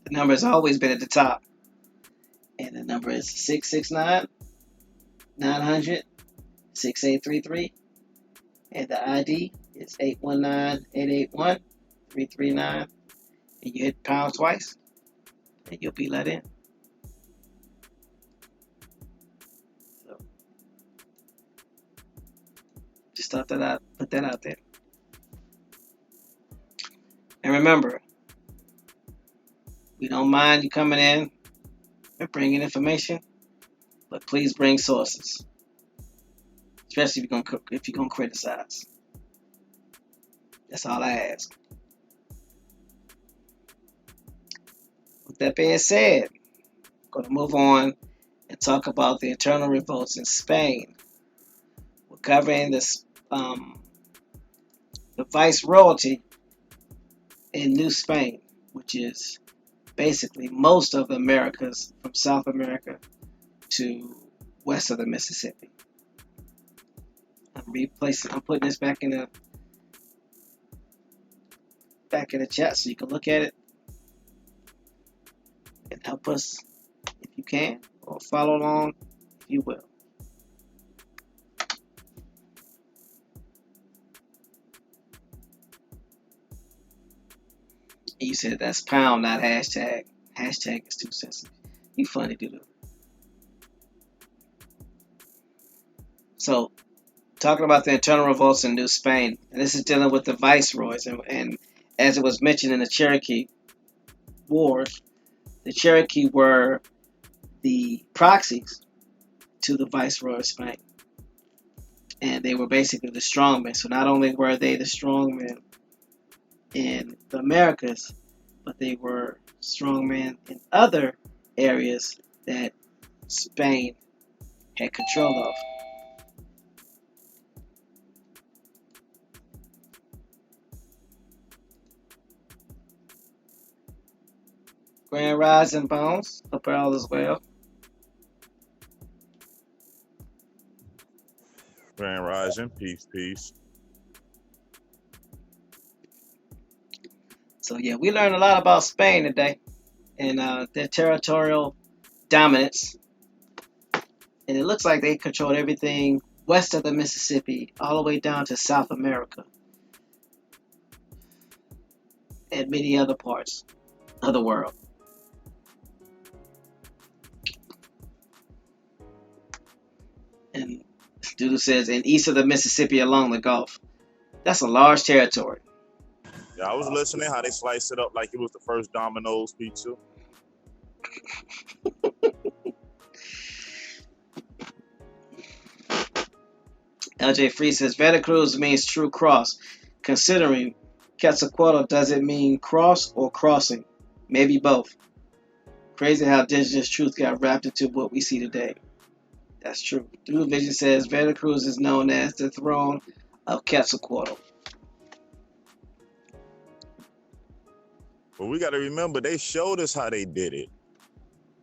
The number has always been at the top, and the number is 669 900 6833, and the ID is 819-881-339, and you hit pound twice, and you'll be let in. So, just thought that I'd put that out there. And remember, we don't mind you coming in and bringing information, but please bring sources, especially if you're gonna criticize. That's all I ask. With that being said, I'm going to move on and talk about the internal revolts in Spain. We're covering this the viceroyalty in New Spain, which is basically most of the Americas from South America to west of the Mississippi. I'm putting this back in the chat so you can look at it and help us if you can, or follow along if you will. And you said that's pound, not hashtag. Hashtag is too sensitive. You funny, dude. So, talking about the internal revolts in New Spain, and this is dealing with the viceroys, and as it was mentioned in the Cherokee Wars, the Cherokee were the proxies to the viceroy of Spain, and they were basically the strongmen. So not only were they the strongmen in the Americas, but they were strongmen in other areas that Spain had control of. Grand Rising Bones, hope all is well. Grand Rising, peace, peace. So yeah, we learned a lot about Spain today and their territorial dominance. And it looks like they controlled everything west of the Mississippi all the way down to South America and many other parts of the world. And Doodle says, and east of the Mississippi along the Gulf. That's a large territory. Yeah, I was listening how they sliced it up like it was the first Domino's pizza. LJ Free says, Veracruz means true cross. Considering Quetzalcoatl, does it mean cross or crossing? Maybe both. Crazy how indigenous truth got wrapped into what we see today. That's true. Doodle Vision says, Veracruz is known as the throne of Quetzalcoatl. But we got to remember, they showed us how they did it.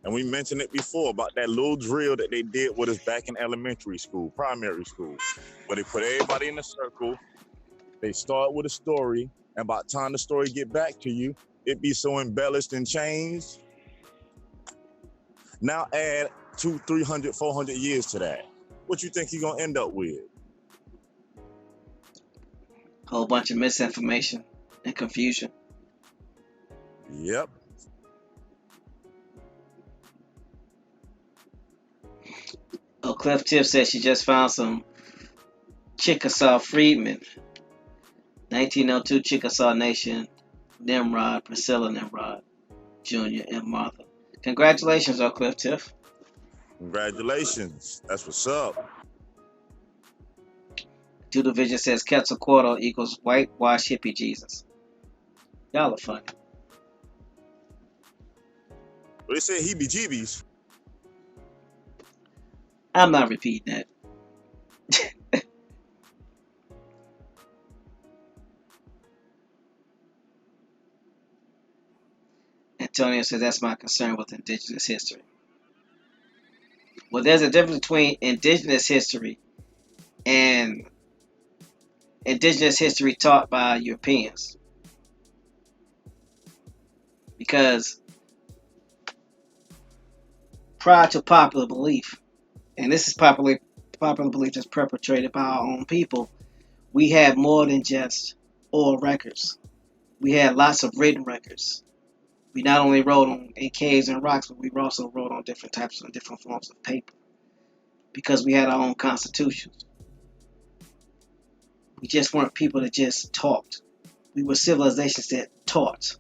And we mentioned it before about that little drill that they did with us back in elementary school, primary school, where they put everybody in a circle. They start with a story, and by the time the story get back to you, it be so embellished and changed. Now add 200, 300, 400 years to that. What you think you're going to end up with? Whole bunch of misinformation and confusion. Yep. Oh, Cliff Tiff says she just found some Chickasaw freedmen. 1902 Chickasaw Nation, Nimrod, Priscilla Nimrod, Jr., and Martha. Congratulations, Oak Cliff Tiff. Congratulations. That's what's up. Doodle Vision says Quetzalcoatl equals whitewash hippie Jesus. Y'all are funny. But they said heebie-jeebies. I'm not repeating that. Antonio says that's my concern with indigenous history. Well, there's a difference between indigenous history and indigenous history taught by Europeans. Because prior to popular belief, and this is popular belief that's perpetrated by our own people, we had more than just oral records. We had lots of written records. We not only wrote in caves and rocks, but we also wrote on different types of different forms of paper because we had our own constitutions. We just weren't people that just talked. We were civilizations that taught.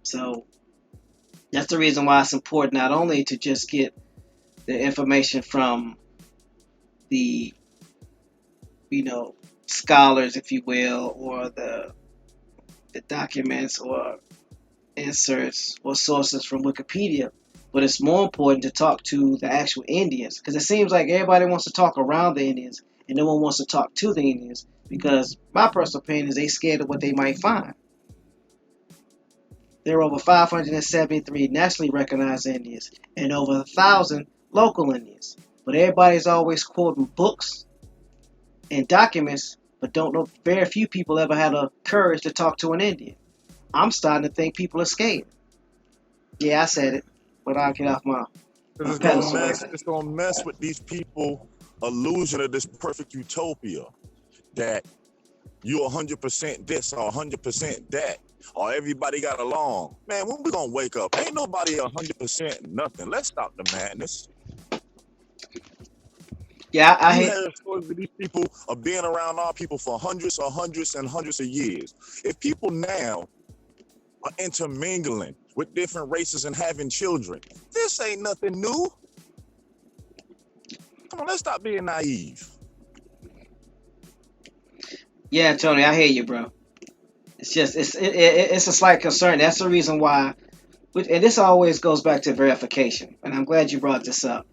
So that's the reason why it's important not only to just get the information from the, scholars, if you will, or the documents or inserts or sources from Wikipedia, but it's more important to talk to the actual Indians because it seems like everybody wants to talk around the Indians and no one wants to talk to the Indians because my personal opinion is they scared of what they might find. There are over 573 nationally recognized Indians and over 1,000 local Indians, but everybody's always quoting books and documents, but don't know. Very few people ever had the courage to talk to an Indian. I'm starting to think people are scared. Yeah, I said it, but I'll get off my pedestal. It's gonna mess with these people illusion of this perfect utopia that you 100% this or 100% that or everybody got along. Man, when we gonna wake up? Ain't nobody 100% nothing. Let's stop the madness. Yeah, I You hate. have stories of these people of being around our people for hundreds of years. If people now are intermingling with different races and having children, this ain't nothing new. Come on, let's stop being naive. Yeah, Tony, I hear you, bro. It's just it's a slight concern. That's the reason why, and this always goes back to verification. And I'm glad you brought this up.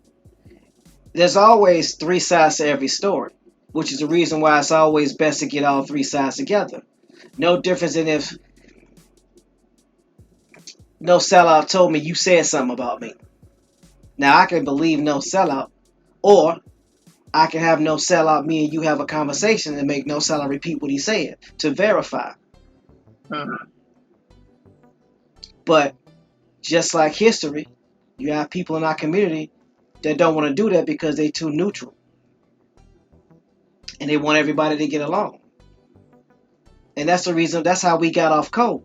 There's always three sides to every story, which is the reason why it's always best to get all three sides together. No difference in if no sellout told me you said something about me. Now I can believe no sellout, or I can have no sellout. Me and you have a conversation and make no sellout repeat what he said to verify. But just like history, you have people in our community that don't want to do that because they're too neutral. And they want everybody to get along. And that's the reason, that's how we got off code.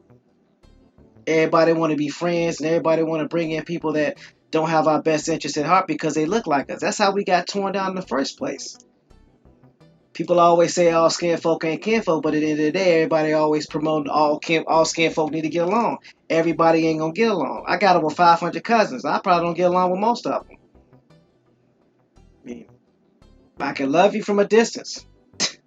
Everybody want to be friends and everybody want to bring in people that don't have our best interests at heart because they look like us. That's how we got torn down in the first place. People always say all skin folk ain't kinfolk, but at the end of the day, everybody always promoting all skin folk need to get along. Everybody ain't gonna get along. I got over 500 cousins. I probably don't get along with most of them. I mean, I can love you from a distance.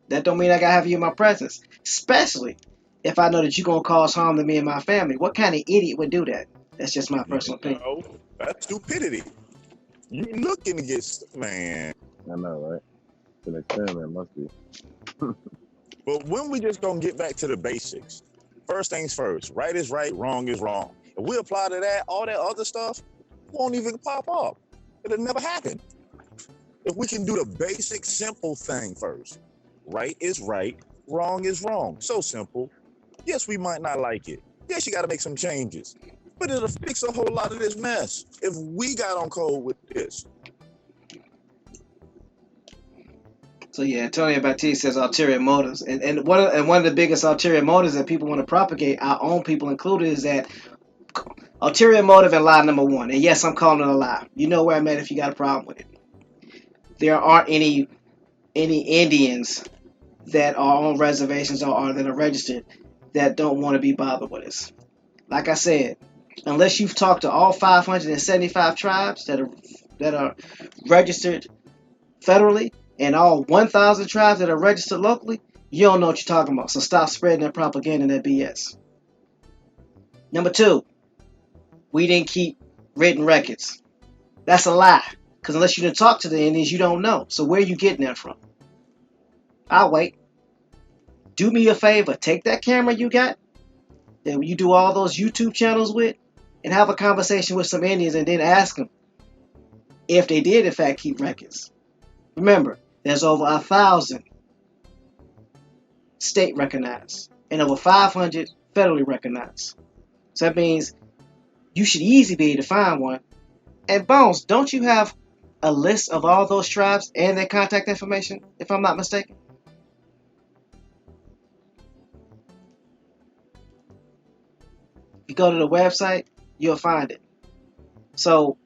That don't mean I gotta have you in my presence. Especially if I know that you're gonna cause harm to me and my family. What kind of idiot would do that? That's just my personal opinion. No, that's stupidity. You looking to get man. I know, right? It's an experiment, must be. But when we just gonna get back to the basics? First things first, right is right, wrong is wrong. If we apply to that, all that other stuff won't even pop up. It'll never happen. If we can do the basic, simple thing first. Right is right, wrong is wrong. So simple. Yes, we might not like it. Yes, you gotta make some changes. But it'll fix a whole lot of this mess if we got on code with this. So yeah, Antonio Baptiste says ulterior motives, and one of the biggest ulterior motives that people want to propagate, our own people included, is that ulterior motive and lie number one. And yes, I'm calling it a lie. You know where I'm at if you got a problem with it. There aren't any Indians that are on reservations or that are registered that don't want to be bothered with us. Like I said, unless you've talked to all 575 tribes that are registered federally, and all 1,000 tribes that are registered locally, you don't know what you're talking about. So stop spreading that propaganda and that BS. Number 2, we didn't keep written records. That's a lie. Because unless you didn't talk to the Indians, you don't know. So where are you getting that from? I'll wait. Do me a favor. Take that camera you got, that you do all those YouTube channels with, and have a conversation with some Indians and then ask them if they did in fact keep records. Remember, there's over 1,000 state recognized and over 500 federally recognized. So that means you should easily be able to find one. And Bones, don't you have a list of all those tribes and their contact information, if I'm not mistaken? If you go to the website, you'll find it. So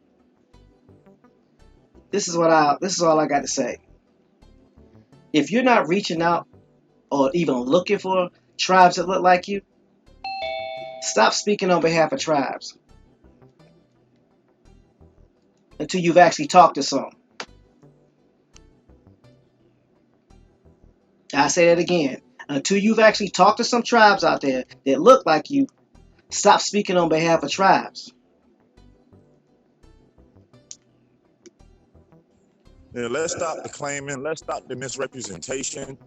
this is all I got to say. If you're not reaching out or even looking for tribes that look like you, stop speaking on behalf of tribes until you've actually talked to some. I say that again. Until you've actually talked to some tribes out there that look like you, stop speaking on behalf of tribes. Yeah, let's stop the claiming. Let's stop the misrepresentation.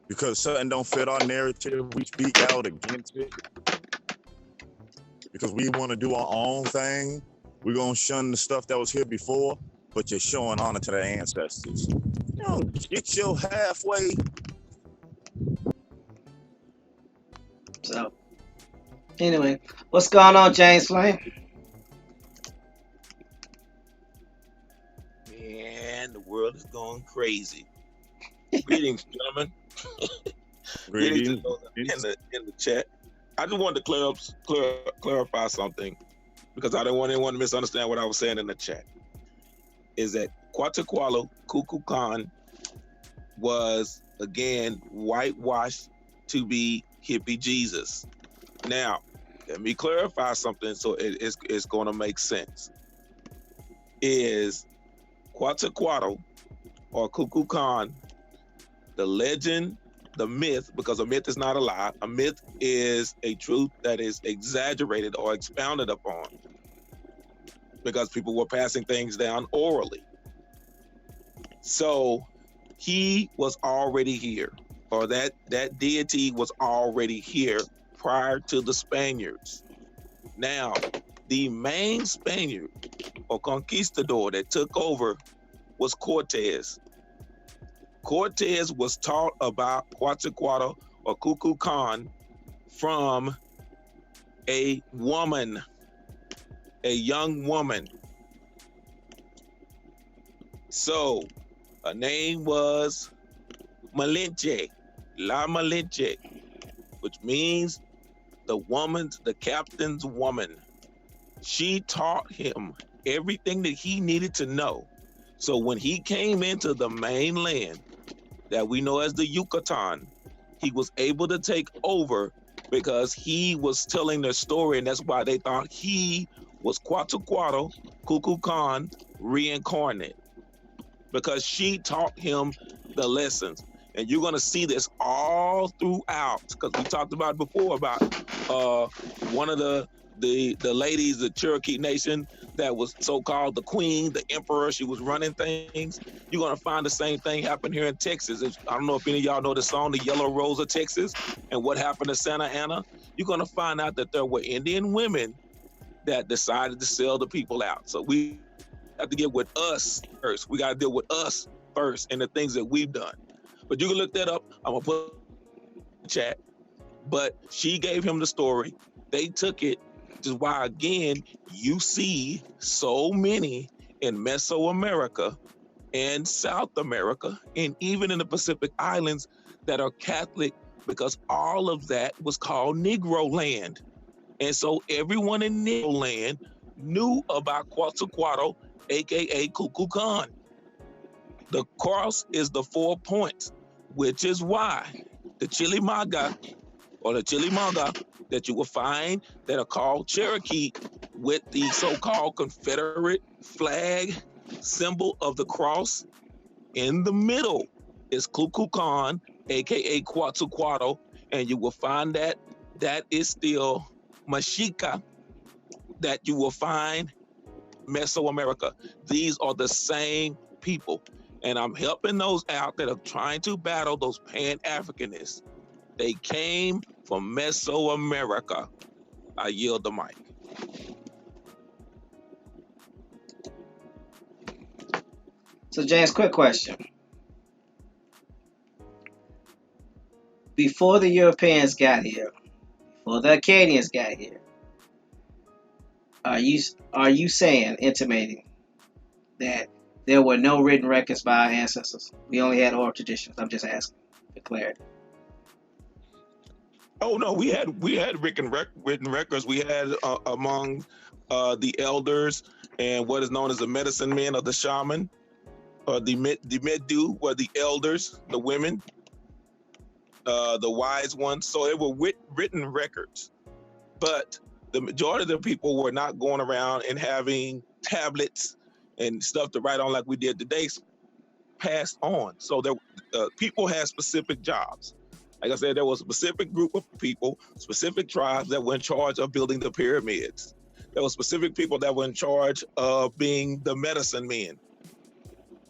Because something don't fit our narrative, we speak out against it. Because we want to do our own thing. We're going to shun the stuff that was here before, but you're showing honor to their ancestors. You don't get your halfway. So, anyway, what's going on, James Flame? Man, the world is going crazy. Greetings, gentlemen. Greetings. in the chat. I just wanted to clarify something because I didn't want anyone to misunderstand what I was saying in the chat. Is that Quetzalcoatl Kukulkan was again whitewashed to be hippie Jesus. Now, let me clarify something so it's going to make sense. Is Quetzalcoatl or Kukulkan the legend, the myth, because a myth is not a lie. A myth is a truth that is exaggerated or expounded upon because people were passing things down orally. So he was already here, or that deity was already here prior to the Spaniards. Now, the main Spaniard or conquistador that took over was Cortez. Cortez was taught about Quetzalcoatl or Kukulkan from a woman, a young woman. So her name was Malinche, La Malinche, which means the captain's woman. She taught him everything that he needed to know. So when he came into the mainland that we know as the Yucatan, he was able to take over because he was telling their story, and that's why they thought he was Quetzalcoatl, Kukulkan reincarnate, because she taught him the lessons. And you're going to see this all throughout, because we talked about it before about one of the ladies, the Cherokee Nation, that was so-called the queen, the emperor. She was running things. You're going to find the same thing happen here in Texas. I don't know if any of y'all know the song, The Yellow Rose of Texas, and what happened to Santa Ana. You're going to find out that there were Indian women that decided to sell the people out. So we have to get with us first. We got to deal with us first and the things that we've done. But you can look that up. I'm going to put it in the chat. But she gave him the story. They took it, which is why, again, you see so many in Mesoamerica and South America and even in the Pacific Islands that are Catholic, because all of that was called Negro land. And so everyone in Negro land knew about Quetzalcoatl, aka Kukulkan. The cross is the 4 points, which is why the Chickamauga or the Chickamauga that you will find that are called Cherokee with the so-called Confederate flag symbol of the cross. In the middle is Kukulkan, aka Quetzalcoatl, and you will find that that is still Mexica that you will find Mesoamerica. These are the same people. And I'm helping those out that are trying to battle those Pan-Africanists. They came from Mesoamerica. I yield the mic. So, James, quick question. Before the Europeans got here, before the Acadians got here, are you saying, intimating, that there were no written records by our ancestors? We only had oral traditions. I'm just asking for clarity. Oh no, we had written records. We had among the elders and what is known as the medicine men or the shaman, or the Medu were the elders, the women, the wise ones. So it were written records, but the majority of the people were not going around and having tablets and stuff to write on like we did today. Passed on. So there, people had specific jobs. Like I said, there was a specific group of people, specific tribes that were in charge of building the pyramids. There were specific people that were in charge of being the medicine men.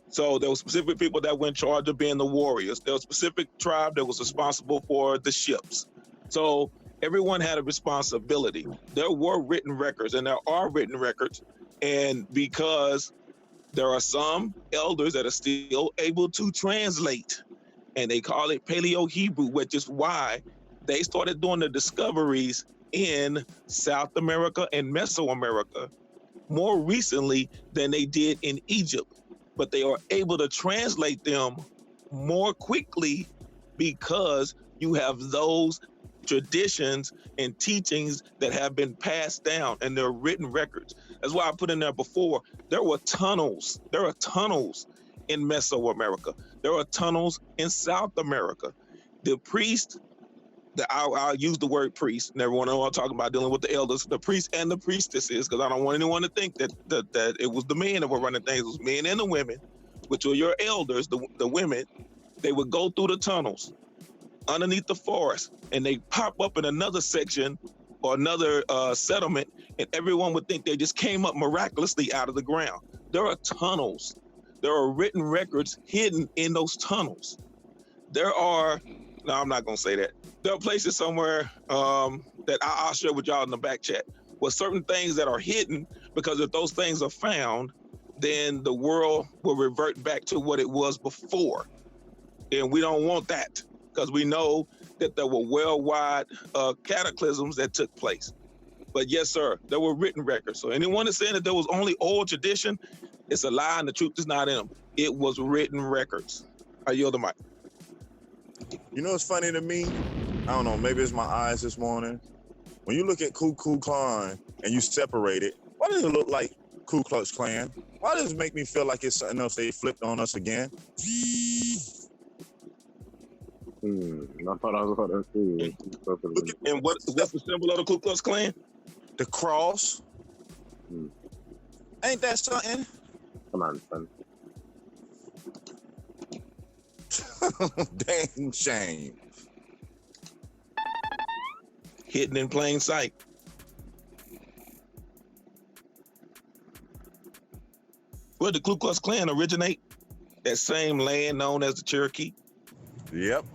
So there were specific people that were in charge of being the warriors. There was a specific tribe that was responsible for the ships. So everyone had a responsibility. There were written records, and there are written records. And because there are some elders that are still able to translate, and they call it Paleo-Hebrew, which is why they started doing the discoveries in South America and Mesoamerica more recently than they did in Egypt. But they are able to translate them more quickly because you have those traditions and teachings that have been passed down, and they're written records. That's why I put in there before, there were tunnels. There are tunnels in Mesoamerica. There are tunnels in South America. The priest, I'll use the word priest, and everyone knows what I'm talking about, dealing with the elders, the priests and the priestesses, because I don't want anyone to think that it was the men that were running things. It was men and the women, which were your elders, the women. They would go through the tunnels underneath the forest, and they pop up in another section or another settlement, and everyone would think they just came up miraculously out of the ground. There are tunnels. There are written records hidden in those tunnels. No, I'm not gonna say that. There are places somewhere that I'll share with y'all in the back chat with certain things that are hidden, because if those things are found, then the world will revert back to what it was before. And we don't want that, because we know that there were worldwide cataclysms that took place. But yes, sir, there were written records. So anyone that's saying that there was only oral tradition, it's a lie, and the truth is not in them. It was written records. I yield the mic. You know what's funny to me? I don't know, maybe it's my eyes this morning. When you look at Ku Klux Klan and you separate it, why does it look like Ku Klux Klan? Why does it make me feel like it's something else they flipped on us again? I thought I was about to see. And what's the symbol of the Ku Klux Klan? The cross. Ain't that something? Come on, son. Dang shame. Hidden in plain sight. Where did the Ku Klux Klan originate? That same land known as the Cherokee. Yep.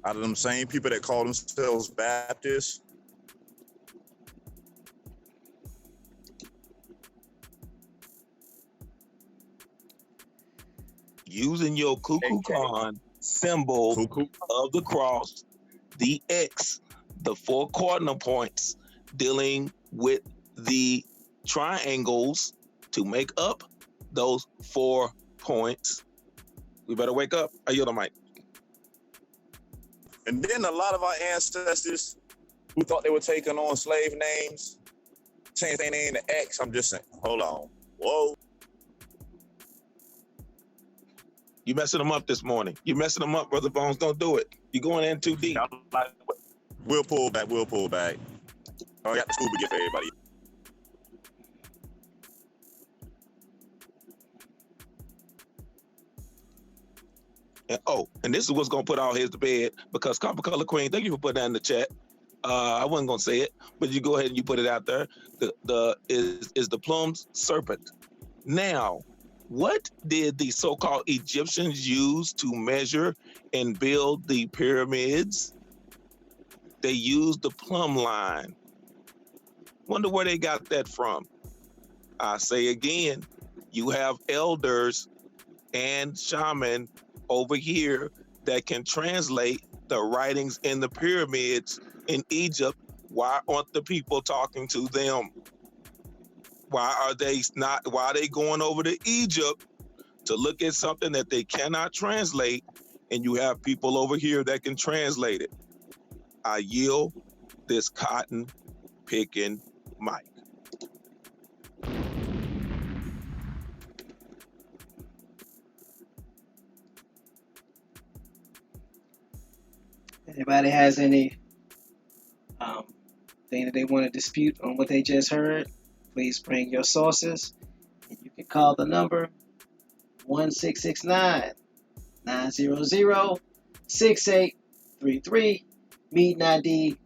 Out of them same people that call themselves Baptists. Using your Ku Klux Klan symbol of the cross, the X, the 4 cardinal points, dealing with the triangles to make up those 4 points. We better wake up. I yield the mic. And then a lot of our ancestors who thought they were taking on slave names changed their name to X. I'm just saying, hold on. Whoa. You messing them up this morning. You messing them up, Brother Bones. Don't do it. You're going in too deep. We'll pull back. I got the scuba gift for everybody. And this is what's gonna put all his to bed, because Copper Color Queen, thank you for putting that in the chat. I wasn't gonna say it, but you go ahead and you put it out there. Is the Plum's serpent. Now, what did the so-called Egyptians use to measure and build the pyramids? They used the plumb line. Wonder where they got that from. I say again, you have elders and shaman over here that can translate the writings in the pyramids in Egypt. Why aren't the people talking to them? Why are they going over to Egypt to look at something that they cannot translate, and you have people over here that can translate it? I yield this cotton picking mic. Anybody has any thing that they want to dispute on what they just heard, please bring your sources. And you can call the number 1-669-900-6833. Meeting ID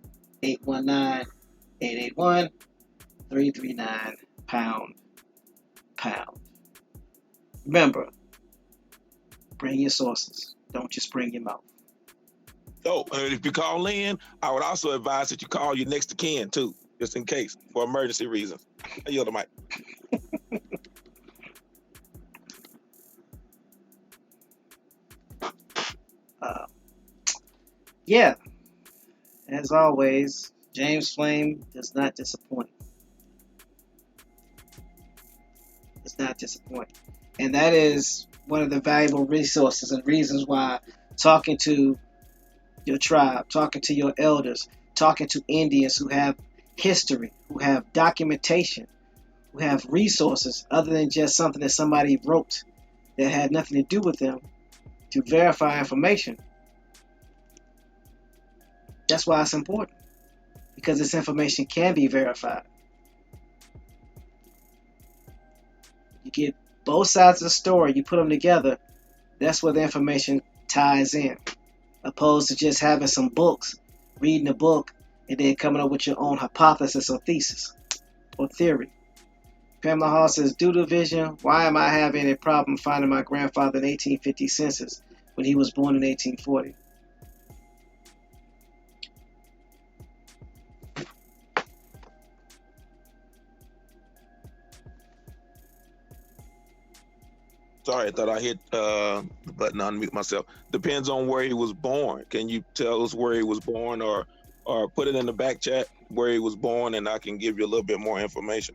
819-881-339 pound. Remember, bring your sources. Don't just bring your mouth. Oh, and if you call in, I would also advise that you call your next of kin too, just in case, for emergency reasons. I yield the mic. Yeah, as always, James Flame does not disappoint. Does not disappoint. And that is one of the valuable resources and reasons why talking to your tribe, talking to your elders, talking to Indians who have history, who have documentation, who have resources other than just something that somebody wrote that had nothing to do with them, to verify information. That's why it's important, because this information can be verified. You get both sides of the story, you put them together, that's where the information ties in, opposed to just having some books, reading a book, and then coming up with your own hypothesis or thesis or theory. Pamela Hall says, due to vision, why am I having a problem finding my grandfather in 1850 census when he was born in 1840? Sorry, I thought I hit the button to unmute myself. Depends on where he was born. Can you tell us where he was born, or put it in the back chat where he was born, and I can give you a little bit more information.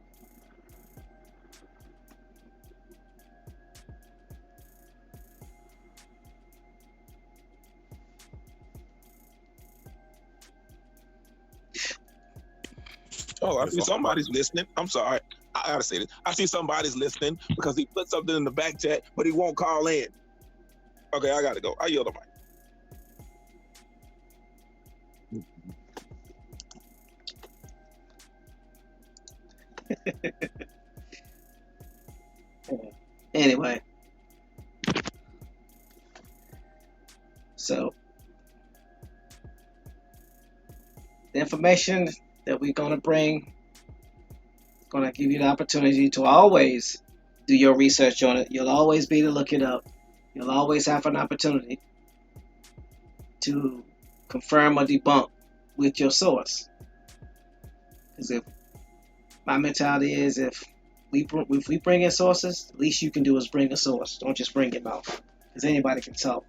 Oh, I see somebody's listening. I'm sorry. I gotta say this. I see somebody's listening because he put something in the back chat, but he won't call in. Okay, I gotta go. I yield the mic. Anyway, so the information that we're going to bring, going to give you the opportunity to always do your research on it. You'll always be able to look it up. You'll always have an opportunity to confirm or debunk with your source. Because if my mentality is, if we bring in sources, the least you can do is bring a source. Don't just bring your mouth, because anybody can talk.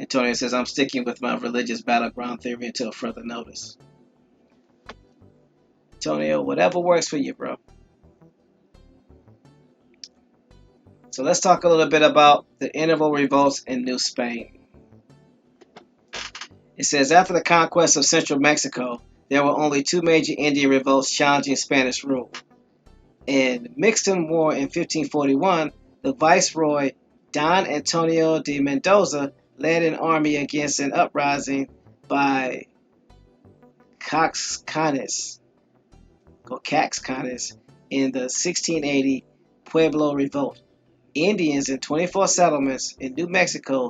Antonio says, I'm sticking with my religious battleground theory until further notice. Antonio, whatever works for you, bro. So let's talk a little bit about the interval revolts in New Spain. It says, after the conquest of central Mexico, there were only two major Indian revolts challenging Spanish rule. In Mixton War in 1541, the Viceroy Don Antonio de Mendoza led an army against an uprising by Caxcanes in the 1680 Pueblo Revolt. Indians in 24 settlements in New Mexico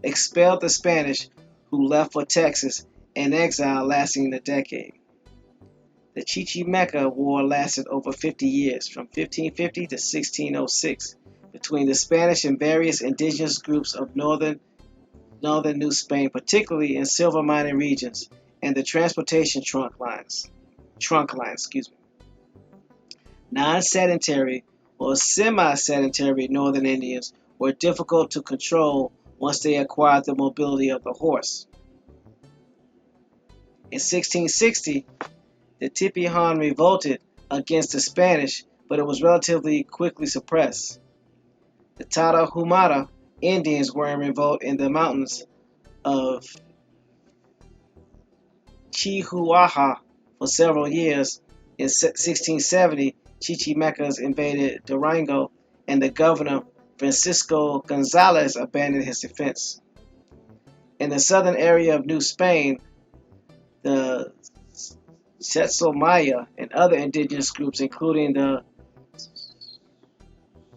expelled the Spanish who left for Texas in exile lasting a decade. The Chichimeca War lasted over 50 years, from 1550 to 1606, between the Spanish and various indigenous groups of northern New Spain, particularly in silver mining regions, and the transportation trunk lines. Non-sedentary or semi-sedentary northern Indians were difficult to control once they acquired the mobility of the horse. In 1660, the Tipihan revolted against the Spanish, but it was relatively quickly suppressed. The Tarahumara Indians were in revolt in the mountains of Chihuahua for several years. In 1670, Chichimecas invaded Durango, and the governor, Francisco Gonzalez, abandoned his defense. In the southern area of New Spain, the Chetzomaya and other indigenous groups, including the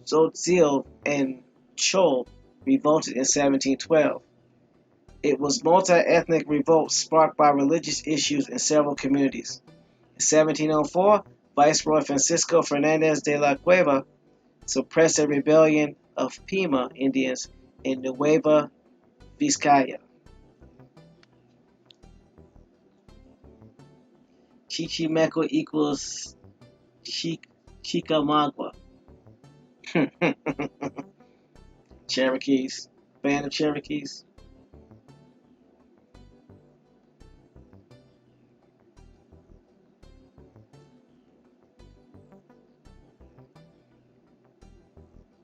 Tzotzil and Chol, revolted in 1712. It was multi-ethnic revolt sparked by religious issues in several communities. In 1704, Viceroy Francisco Fernandez de la Cueva suppressed a rebellion of Pima Indians in Nueva Vizcaya. Chichimeco equals Chickamauga. Cherokees. Band of Cherokees.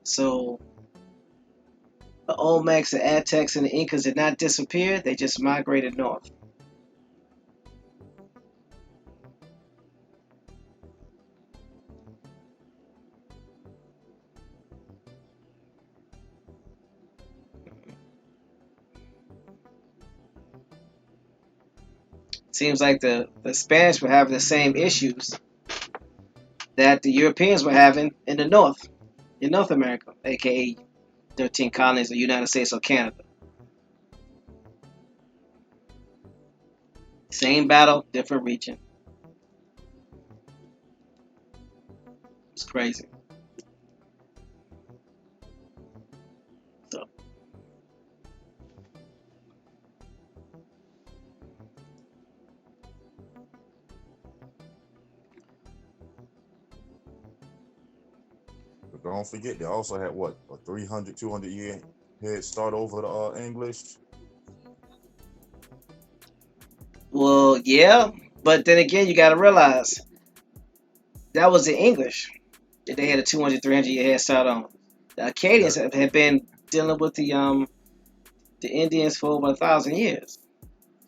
So the Olmecs, the Aztecs, and the Incas did not disappear, they just migrated north. Seems like the Spanish were having the same issues that the Europeans were having in the north, in North America, aka 13 colonies of the United States or Canada. Same battle, different region. It's crazy. So But don't forget, they also had what, a 300, 200 year head start over the English. well, yeah, but then again, you got to realize that was the English that they had a 200, 300 year head start on. The Acadians had been dealing with the Indians for over 1,000 years.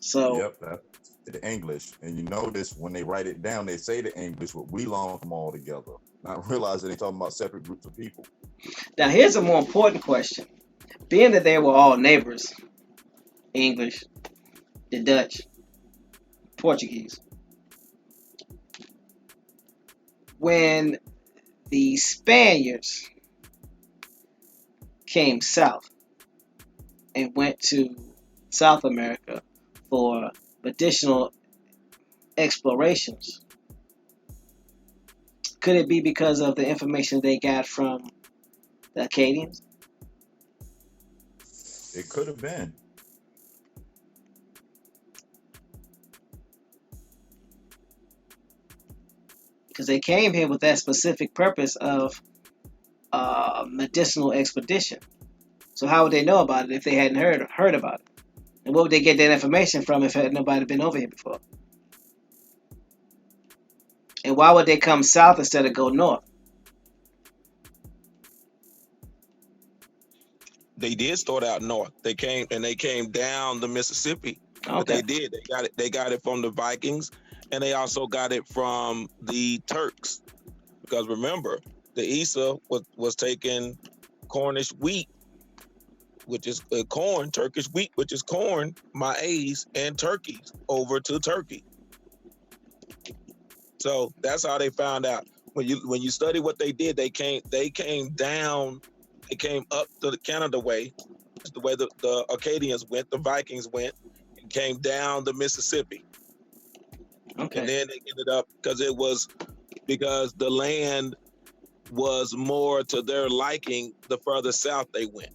So Yep, that's the English. And you notice when they write it down, they say the English, but we long them all together. Not realizing they're talking about separate groups of people. now here's a more important question. Being that they were all neighbors, English, the Dutch, Portuguese, when the Spaniards came south and went to South America for additional explorations, could it be because of the information they got from the Acadians? It could have been. Because they came here with that specific purpose of medicinal expedition. So how would they know about it if they hadn't heard about it? And what would they get that information from if had nobody been over here before? And why would they come south instead of go north? They did start out north. They came down the Mississippi. But Okay. They got it from the Vikings, and they also got it from the Turks. Because remember, the Isa was taking Cornish wheat, which is corn, Turkish wheat, which is corn, maize, and turkeys over to Turkey. So that's how they found out when you study what they did, they came down, they came up to the Canada way. That's the way the Acadians went, the Vikings went, and came down the Mississippi. Okay. And then they ended up because the land was more to their liking the further south they went.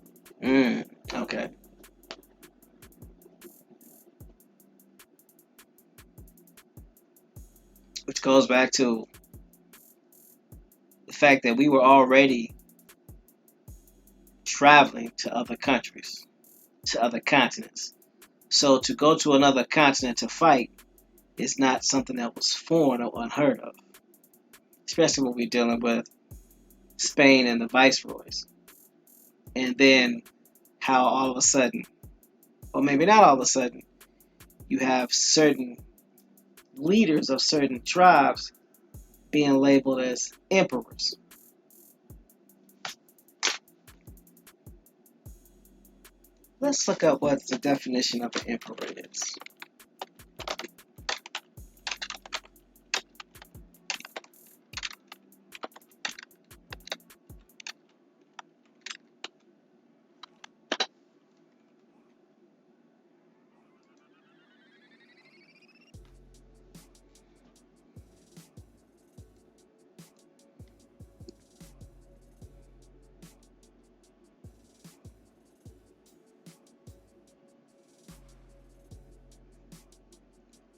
Okay. Which goes back to the fact that we were already traveling to other countries, to other continents. So to go to another continent to fight is not something that was foreign or unheard of, especially when we're dealing with Spain and the viceroys. And then how all of a sudden, or maybe not all of a sudden, you have certain leaders of certain tribes being labeled as emperors. Let's look up what the definition of an emperor is.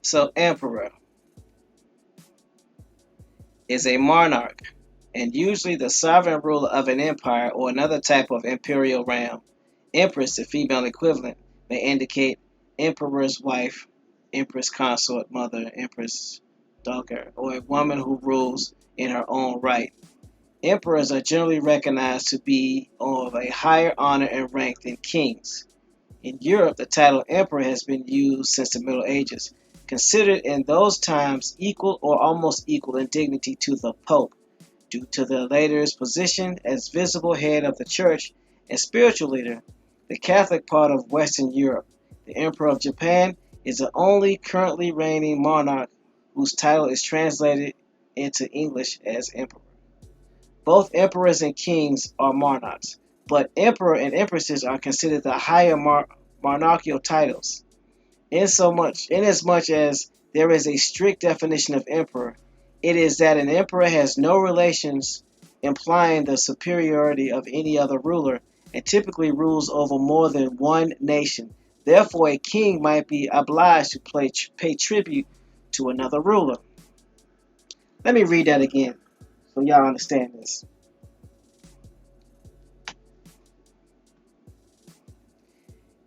So, emperor is a monarch and usually the sovereign ruler of an empire or another type of imperial realm. Empress, the female equivalent, may indicate emperor's wife, empress consort, mother, empress daughter, or a woman who rules in her own right. Emperors are generally recognized to be of a higher honor and rank than kings. In Europe, the title emperor has been used since the Middle Ages, considered in those times equal or almost equal in dignity to the Pope, due to the latter's position as visible head of the church and spiritual leader. The Catholic part of Western Europe, the Emperor of Japan, is the only currently reigning monarch whose title is translated into English as emperor. Both emperors and kings are monarchs, but emperor and empresses are considered the higher monarchical titles. Inasmuch as there is a strict definition of emperor, it is that an emperor has no relations, implying the superiority of any other ruler, and typically rules over more than one nation. Therefore, a king might be obliged to pay tribute to another ruler. Let me read that again so y'all understand this.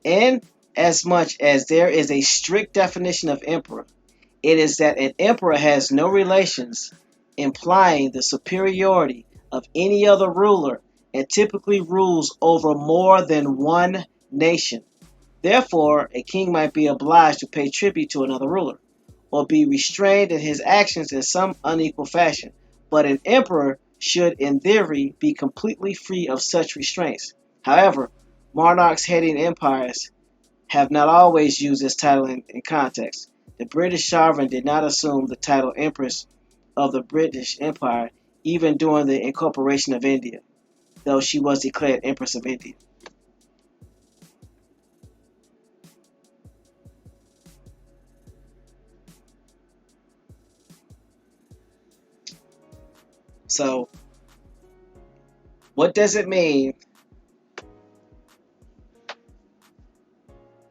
Inasmuch as there is a strict definition of emperor, it is that an emperor has no relations, implying the superiority of any other ruler, and typically rules over more than one nation. Therefore, a king might be obliged to pay tribute to another ruler, or be restrained in his actions in some unequal fashion. But an emperor should, in theory, be completely free of such restraints. However, monarchs heading empires have not always used this title in context. The British sovereign did not assume the title Empress of the British Empire even during the incorporation of India, though she was declared Empress of India. So, what does it mean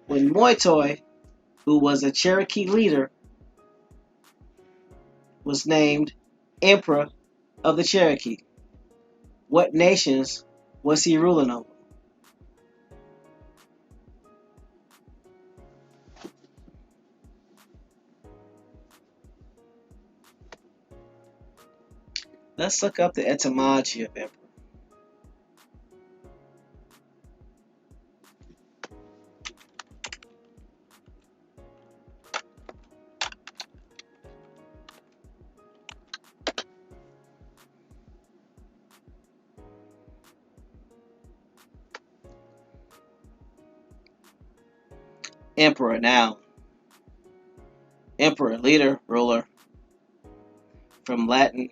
when Moitoi, who was a Cherokee leader, was named Emperor of the Cherokee? What nations was he ruling over? Let's look up the etymology of emperor. Emperor, noun. Emperor, leader, ruler. From Latin,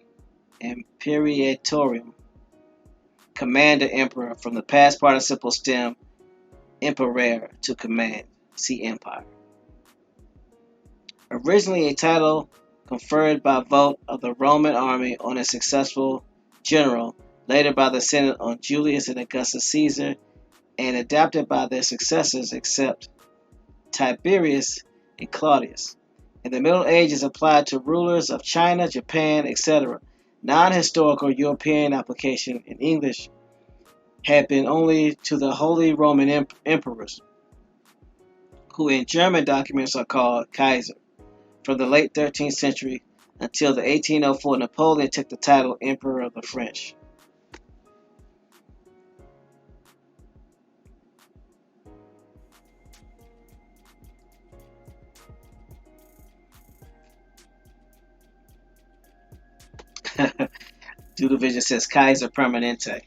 Imperatorium, commander emperor, from the past participle stem imperare, to command. See empire. Originally a title conferred by vote of the Roman army on a successful general, later by the Senate on Julius and Augustus Caesar, and adapted by their successors except Tiberius and Claudius. In the Middle Ages applied to rulers of China, Japan, etc. Non-historical European application in English had been only to the Holy Roman Emperors, who in German documents are called Kaiser. From the late 13th century until the 1804 Napoleon took the title Emperor of the French. Doodle Vision says Kaiser Permanente.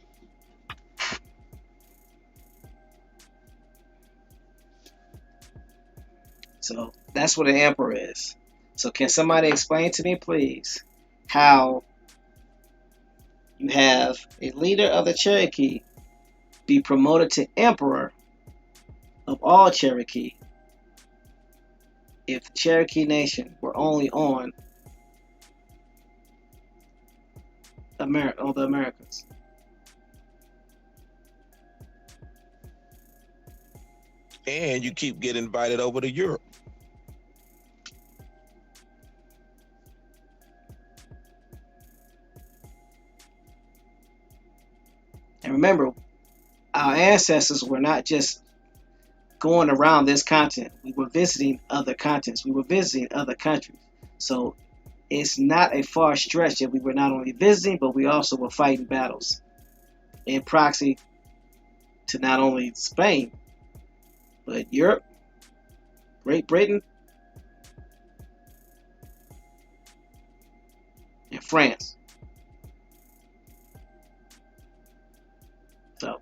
So that's what an emperor is. So can somebody explain to me, please, how you have a leader of the Cherokee be promoted to emperor of all Cherokee if the Cherokee Nation were only on the Americas? And you keep getting invited over to Europe. And remember, our ancestors were not just going around this continent. We were visiting other continents. We were visiting other countries. So it's not a far stretch that we were not only visiting, but we also were fighting battles in proxy to not only Spain, but Europe, Great Britain, and France. So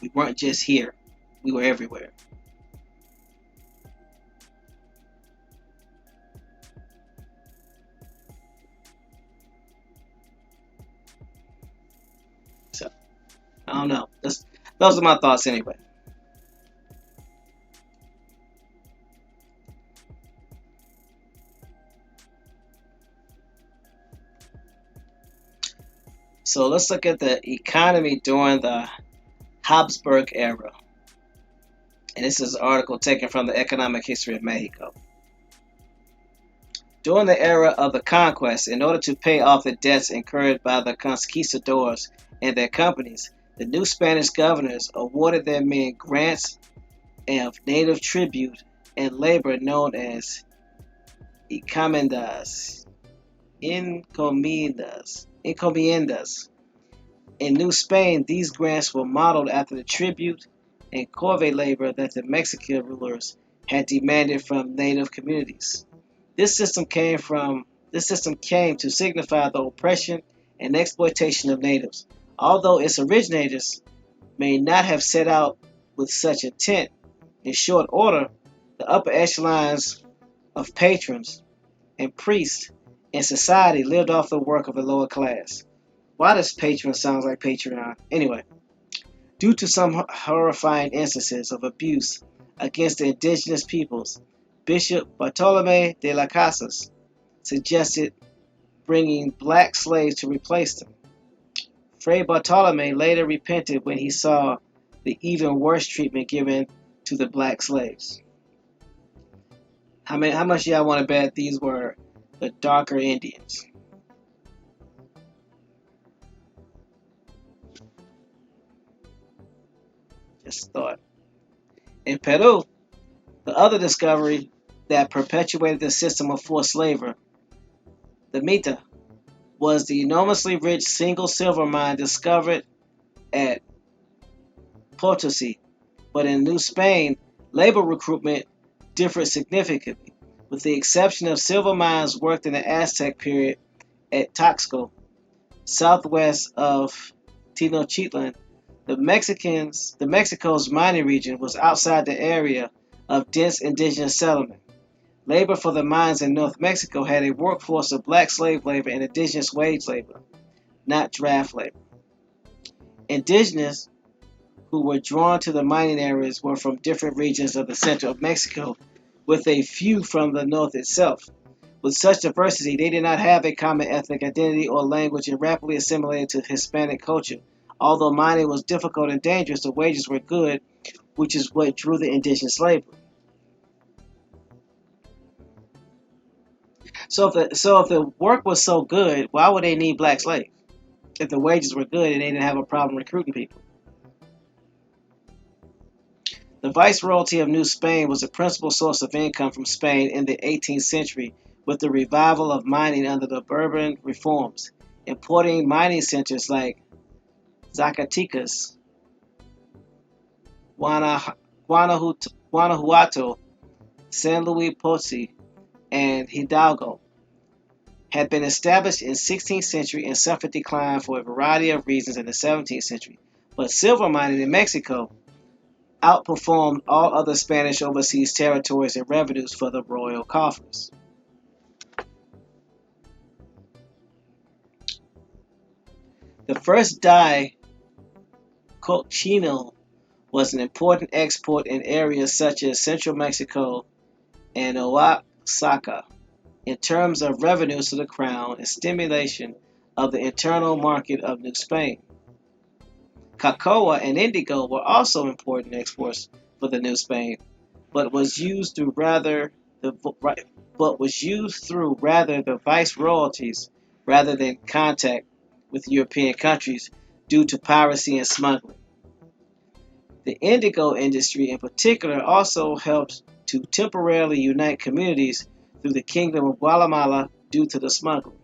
we weren't just here, we were everywhere. So I don't know. Those are my thoughts anyway. So let's look at the economy during the Habsburg era. And this is an article taken from the Economic History of Mexico. During the era of the conquest, in order to pay off the debts incurred by the conquistadors and their companies, the new Spanish governors awarded their men grants of native tribute and labor known as encomiendas. In New Spain, these grants were modeled after the tribute and corvée labor that the Mexican rulers had demanded from native communities. This system came to signify the oppression and exploitation of natives. Although its originators may not have set out with such intent, in short order, the upper echelons of patrons and priests in society lived off the work of the lower class. Why does patron sound like Patreon? Anyway, due to some horrifying instances of abuse against the indigenous peoples, Bishop Bartolome de las Casas suggested bringing black slaves to replace them. Fray Bartolome later repented when he saw the even worse treatment given to the black slaves. How much y'all want to bet these were the darker Indians? Just thought. In Peru, the other discovery that perpetuated the system of forced slavery, the Mita, was the enormously rich single silver mine discovered at Potosi. But in New Spain, labor recruitment differed significantly, with the exception of silver mines worked in the Aztec period at Taxco, southwest of Tenochtitlan. The Mexico's mining region was outside the area of dense indigenous settlement. Labor for the mines in North Mexico had a workforce of black slave labor and indigenous wage labor, not draft labor. Indigenous who were drawn to the mining areas were from different regions of the center of Mexico, with a few from the north itself. With such diversity, they did not have a common ethnic identity or language and rapidly assimilated to Hispanic culture. Although mining was difficult and dangerous, the wages were good, which is what drew the indigenous labor. So if the work was so good, why would they need black slaves? If the wages were good and they didn't have a problem recruiting people. The Viceroyalty of New Spain was the principal source of income from Spain in the 18th century with the revival of mining under the Bourbon reforms. Importing mining centers like Zacatecas, Guanajuato, San Luis Potosí, and Hidalgo had been established in the 16th century and suffered decline for a variety of reasons in the 17th century. But silver mining in Mexico outperformed all other Spanish overseas territories in revenues for the royal coffers. The first dye, cochineal, was an important export in areas such as central Mexico and Oaxaca in terms of revenues to the crown and stimulation of the internal market of New Spain. Cocoa and indigo were also important exports for the New Spain, but was used through rather the viceroyalties rather than contact with European countries due to piracy and smuggling. The indigo industry in particular also helped to temporarily unite communities through the Kingdom of Guatemala due to the smuggling.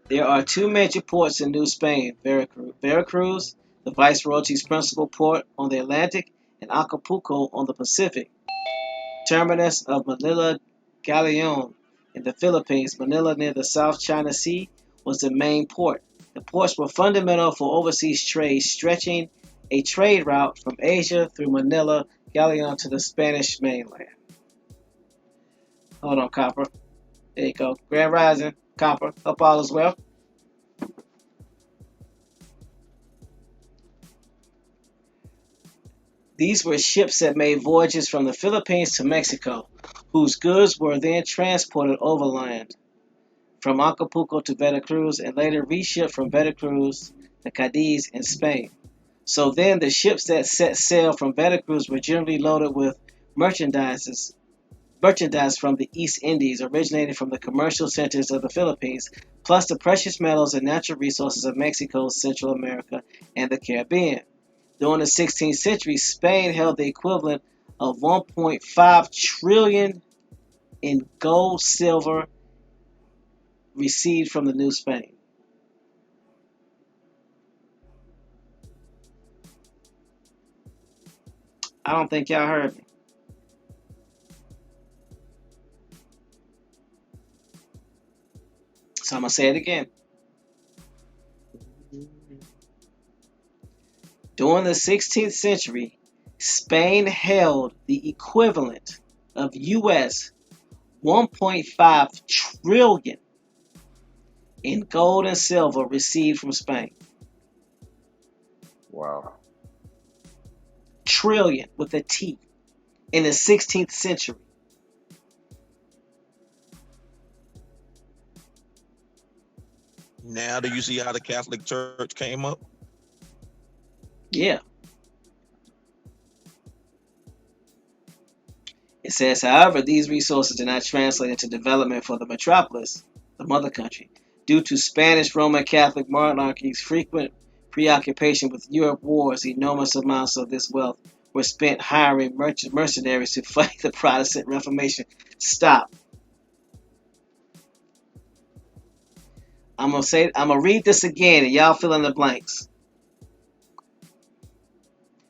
There are two major ports in New Spain, Veracruz, the Viceroyalty's principal port on the Atlantic, and Acapulco on the Pacific. Terminus of Manila Galleon in the Philippines, Manila near the South China Sea, was the main port. The ports were fundamental for overseas trade, stretching a trade route from Asia through Manila Galleon to the Spanish mainland. Hold on, Copper. There you go. Grand Rising, Copper. Hope all is well. These were ships that made voyages from the Philippines to Mexico, whose goods were then transported overland from Acapulco to Veracruz and later reshipped from Veracruz to Cadiz in Spain. So then the ships that set sail from Veracruz were generally loaded with merchandise from the East Indies, originating from the commercial centers of the Philippines, plus the precious metals and natural resources of Mexico, Central America, and the Caribbean. During the 16th century, Spain held the equivalent of 1.5 trillion in gold, silver received from the New Spain. I don't think y'all heard me. So I'm going to say it again. During the 16th century, Spain held the equivalent of US 1.5 trillion in gold and silver received from Spain. Wow. Trillion with a T in the 16th century. Now, do you see how the Catholic Church came up? Yeah. It says, however, these resources did not translate into development for the metropolis, the mother country, due to Spanish Roman Catholic monarchy's frequent preoccupation with Europe wars. Enormous amounts of this wealth were spent hiring mercenaries to fight the Protestant Reformation. Stop. I'm gonna read this again, and y'all fill in the blanks.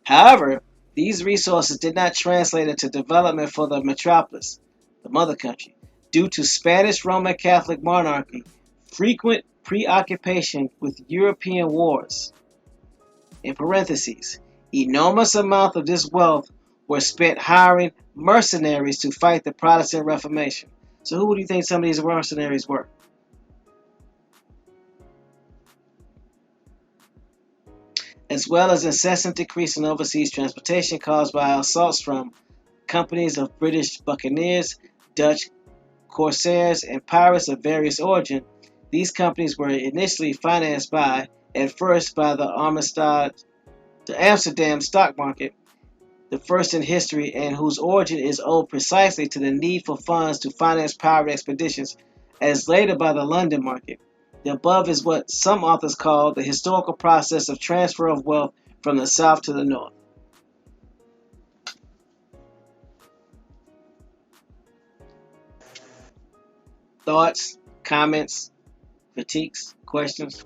However, these resources did not translate into development for the metropolis, the mother country, due to Spanish Roman Catholic monarchy, frequent preoccupation with European wars. In parentheses, enormous amount of this wealth were spent hiring mercenaries to fight the Protestant Reformation. So who do you think some of these mercenaries were? As well as incessant decrease in overseas transportation caused by assaults from companies of British buccaneers, Dutch corsairs, and pirates of various origin, these companies were initially financed by, at first, by the Amsterdam stock market, the first in history, and whose origin is owed precisely to the need for funds to finance pirate expeditions, as later by the London market. The above is what some authors call the historical process of transfer of wealth from the south to the north. Thoughts, comments, critiques, questions?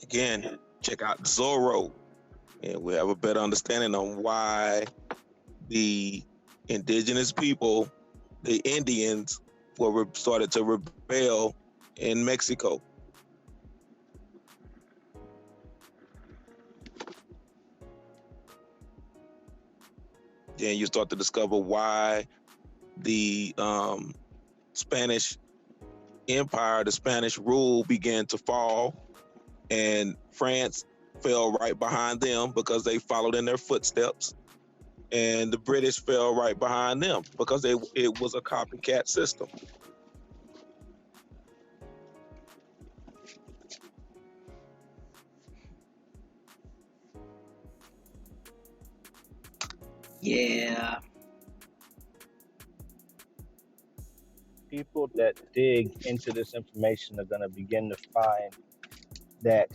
Again, check out Zorro, and we'll have a better understanding on why the indigenous people, the Indians, started to rebel in Mexico. Then you start to discover why the Spanish Empire, the Spanish rule began to fall, and France fell right behind them because they followed in their footsteps, and the British fell right behind them because it was a copycat system. Yeah. People that dig into this information are going to begin to find that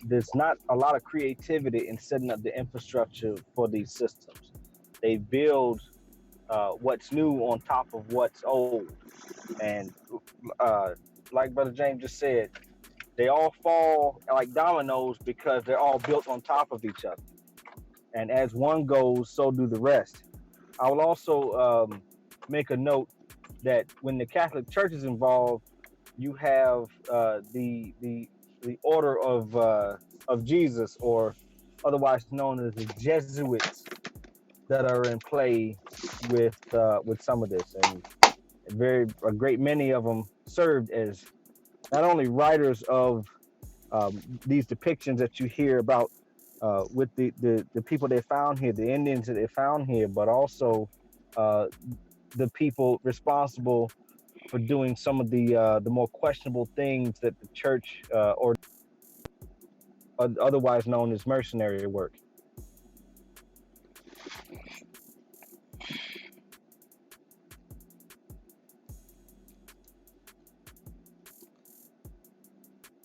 there's not a lot of creativity in setting up the infrastructure for these systems. They build what's new on top of what's old. And like Brother James just said, they all fall like dominoes because they're all built on top of each other. And as one goes, so do the rest. I will also make a note that when the Catholic Church is involved, you have the Order of Jesus, or otherwise known as the Jesuits, that are in play with some of this, and a great many of them served as not only writers of these depictions that you hear about with the people they found here, the Indians that they found here, but also the people responsible for doing some of the more questionable things that the church or otherwise known as mercenary work.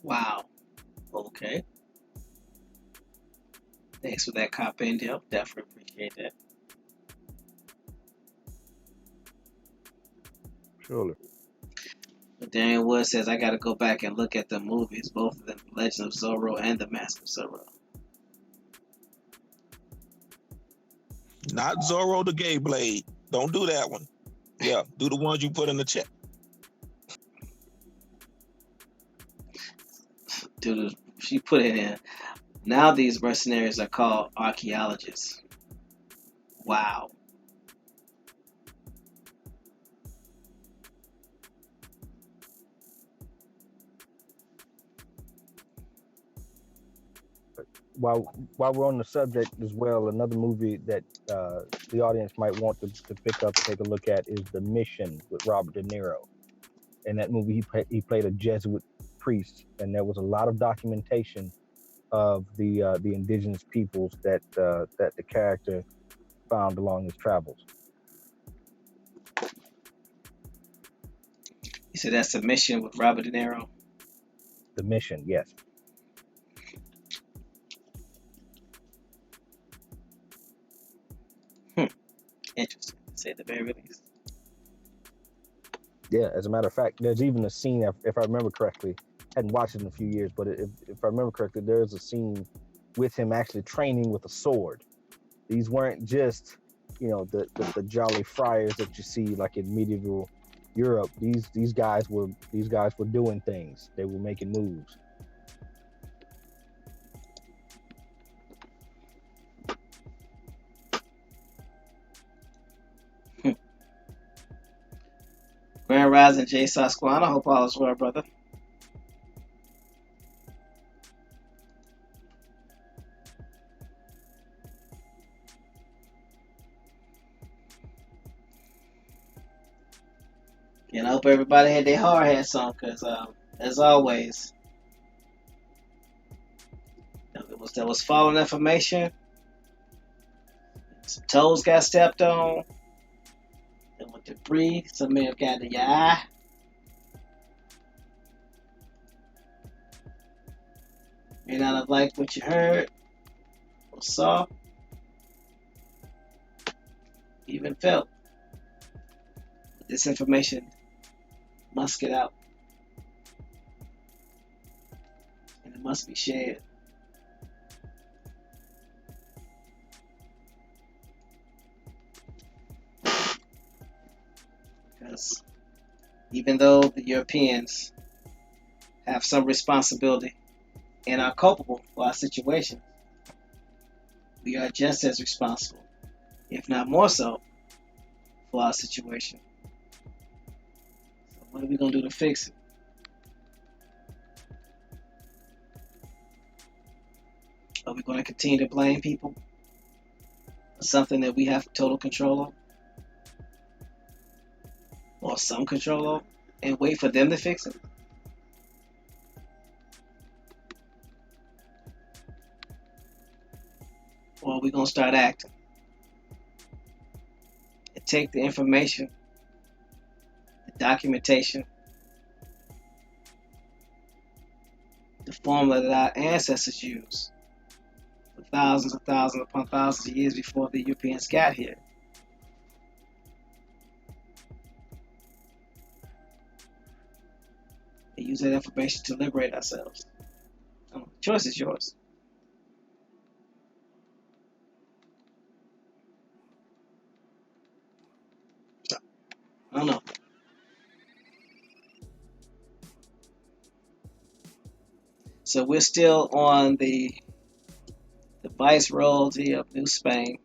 Wow. Okay. Thanks for that compendium. Definitely appreciate that. Surely. Darian Wood says, I got to go back and look at the movies, both of them, Legend of Zorro and The Mask of Zorro. Not Zorro the Gay Blade. Don't do that one. Yeah, do the ones you put in the chat. Dude, she put it in. Now these mercenaries are called archaeologists. Wow. While we're on the subject as well, another movie that the audience might want to pick up, take a look at, is The Mission with Robert De Niro. In that movie, he played a Jesuit priest, and there was a lot of documentation of the indigenous peoples that the character found along his travels. You said that's The Mission with Robert De Niro? The Mission, yes. Interesting, to say the very least. Yeah, as a matter of fact, there's even a scene, if I remember correctly, hadn't watched it in a few years, but if I remember correctly, there's a scene with him actually training with a sword. These weren't just, the jolly friars that you see like in medieval Europe. These guys were doing things. They were making moves. Grand Rising J Sasquan. I hope all is well, brother. And I hope everybody had their hard hats on, because as always, there was fallen information. Some toes got stepped on. There was debris. Some may have got in your eye. May not have liked what you heard or saw, even felt. This information must get out, and it must be shared. Because even though the Europeans have some responsibility and are culpable for our situation, we are just as responsible, if not more so, for our situation. So what are we going to do to fix it? Are we going to continue to blame people for something that we have total control of, or some control of, and wait for them to fix it? Or are we going to start acting and take the information, the documentation, the formula that our ancestors used for thousands upon thousands of years before the Europeans got here, and use that information to liberate ourselves? The choice is yours. I don't know. So we're still on the Viceroyalty of New Spain.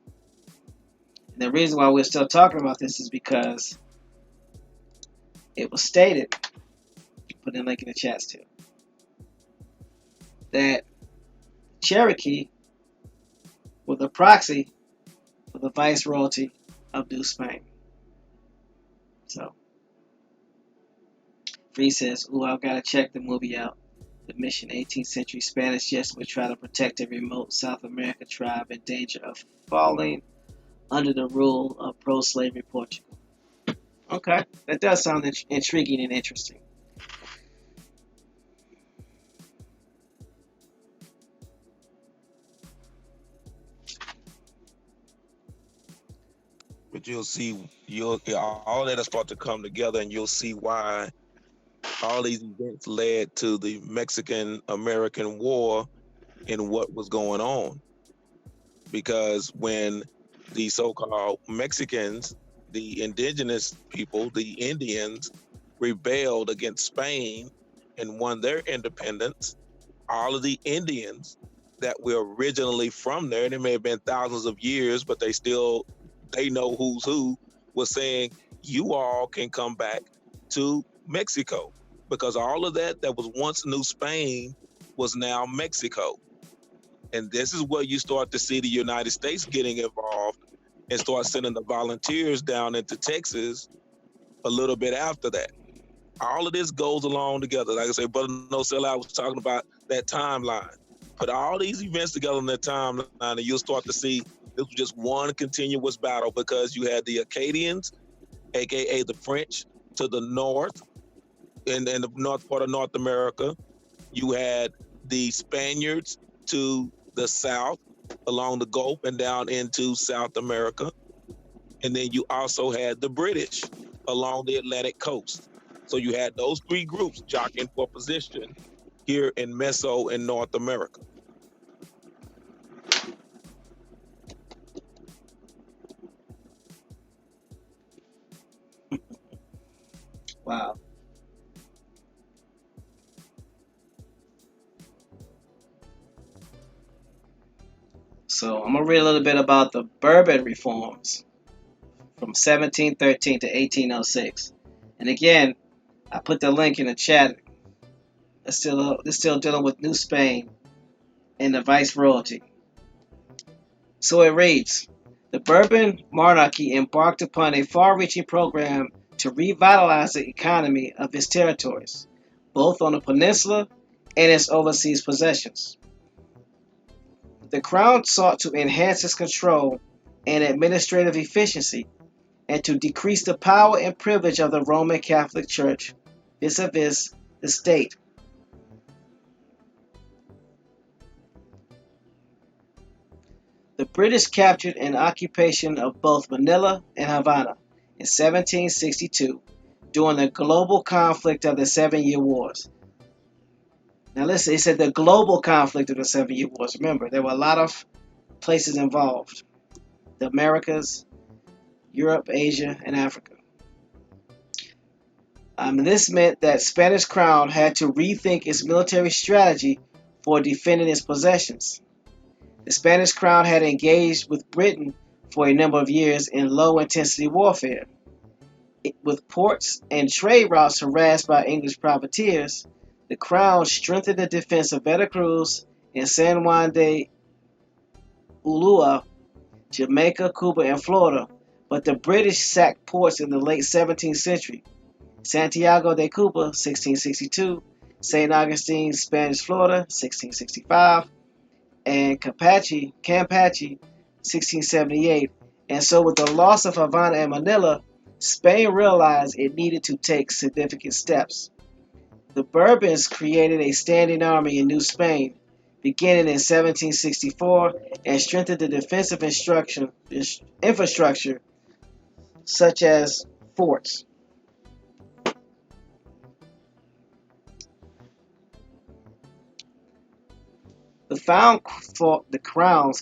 And the reason why we're still talking about this is because it was stated, put in a link in the chats too, that Cherokee were the proxy for the Viceroyalty of New Spain. So Free says, ooh, I've got to check the movie out. The mission 18th century Spanish Jesuits try to protect a remote South American tribe in danger of falling under the rule of pro-slavery Portugal. Okay, that does sound intriguing and interesting. But you'll see, all that is start to come together, and you'll see why all these events led to the Mexican-American War and what was going on. Because when the so-called Mexicans, the indigenous people, the Indians, rebelled against Spain and won their independence, all of the Indians that were originally from there, and it may have been thousands of years, but they know who's who, was saying, you all can come back to Mexico, because all of that was once New Spain was now Mexico. And this is where you start to see the United States getting involved and start sending the volunteers down into Texas a little bit after that. All of this goes along together. Like I said, Brother No Sell Out was talking about that timeline. Put all these events together in that timeline, and you'll start to see this was just one continuous battle, because you had the Acadians, aka the French, to the north, in the north part of North America. You had the Spaniards to the south along the Gulf and down into South America. And then you also had the British along the Atlantic coast. So you had those three groups jockeying for position here in Meso and North America. Wow. So I'm going to read a little bit about the Bourbon reforms from 1713 to 1806. And again, I put the link in the chat. It's still dealing with New Spain and the viceroyalty. So it reads, the Bourbon monarchy embarked upon a far-reaching program to revitalize the economy of its territories, both on the peninsula and its overseas possessions. The crown sought to enhance its control and administrative efficiency and to decrease the power and privilege of the Roman Catholic Church vis-a-vis the state. The British captured an occupation of both Manila and Havana in 1762 during the global conflict of the 7-Year Wars. Now listen, it said the global conflict of the 7-Year Wars. Remember, there were a lot of places involved. The Americas, Europe, Asia, and Africa. This meant that Spanish crown had to rethink its military strategy for defending its possessions. The Spanish crown had engaged with Britain for a number of years in low-intensity warfare. With ports and trade routes harassed by English privateers, the crown strengthened the defense of Veracruz and San Juan de Ulua, Jamaica, Cuba, and Florida, but the British sacked ports in the late 17th century. Santiago de Cuba, 1662, St. Augustine, Spanish Florida, 1665, and Campeche, 1678. And so with the loss of Havana and Manila, Spain realized it needed to take significant steps. The Bourbons created a standing army in New Spain, beginning in 1764, and strengthened the defensive infrastructure, such as forts. The crown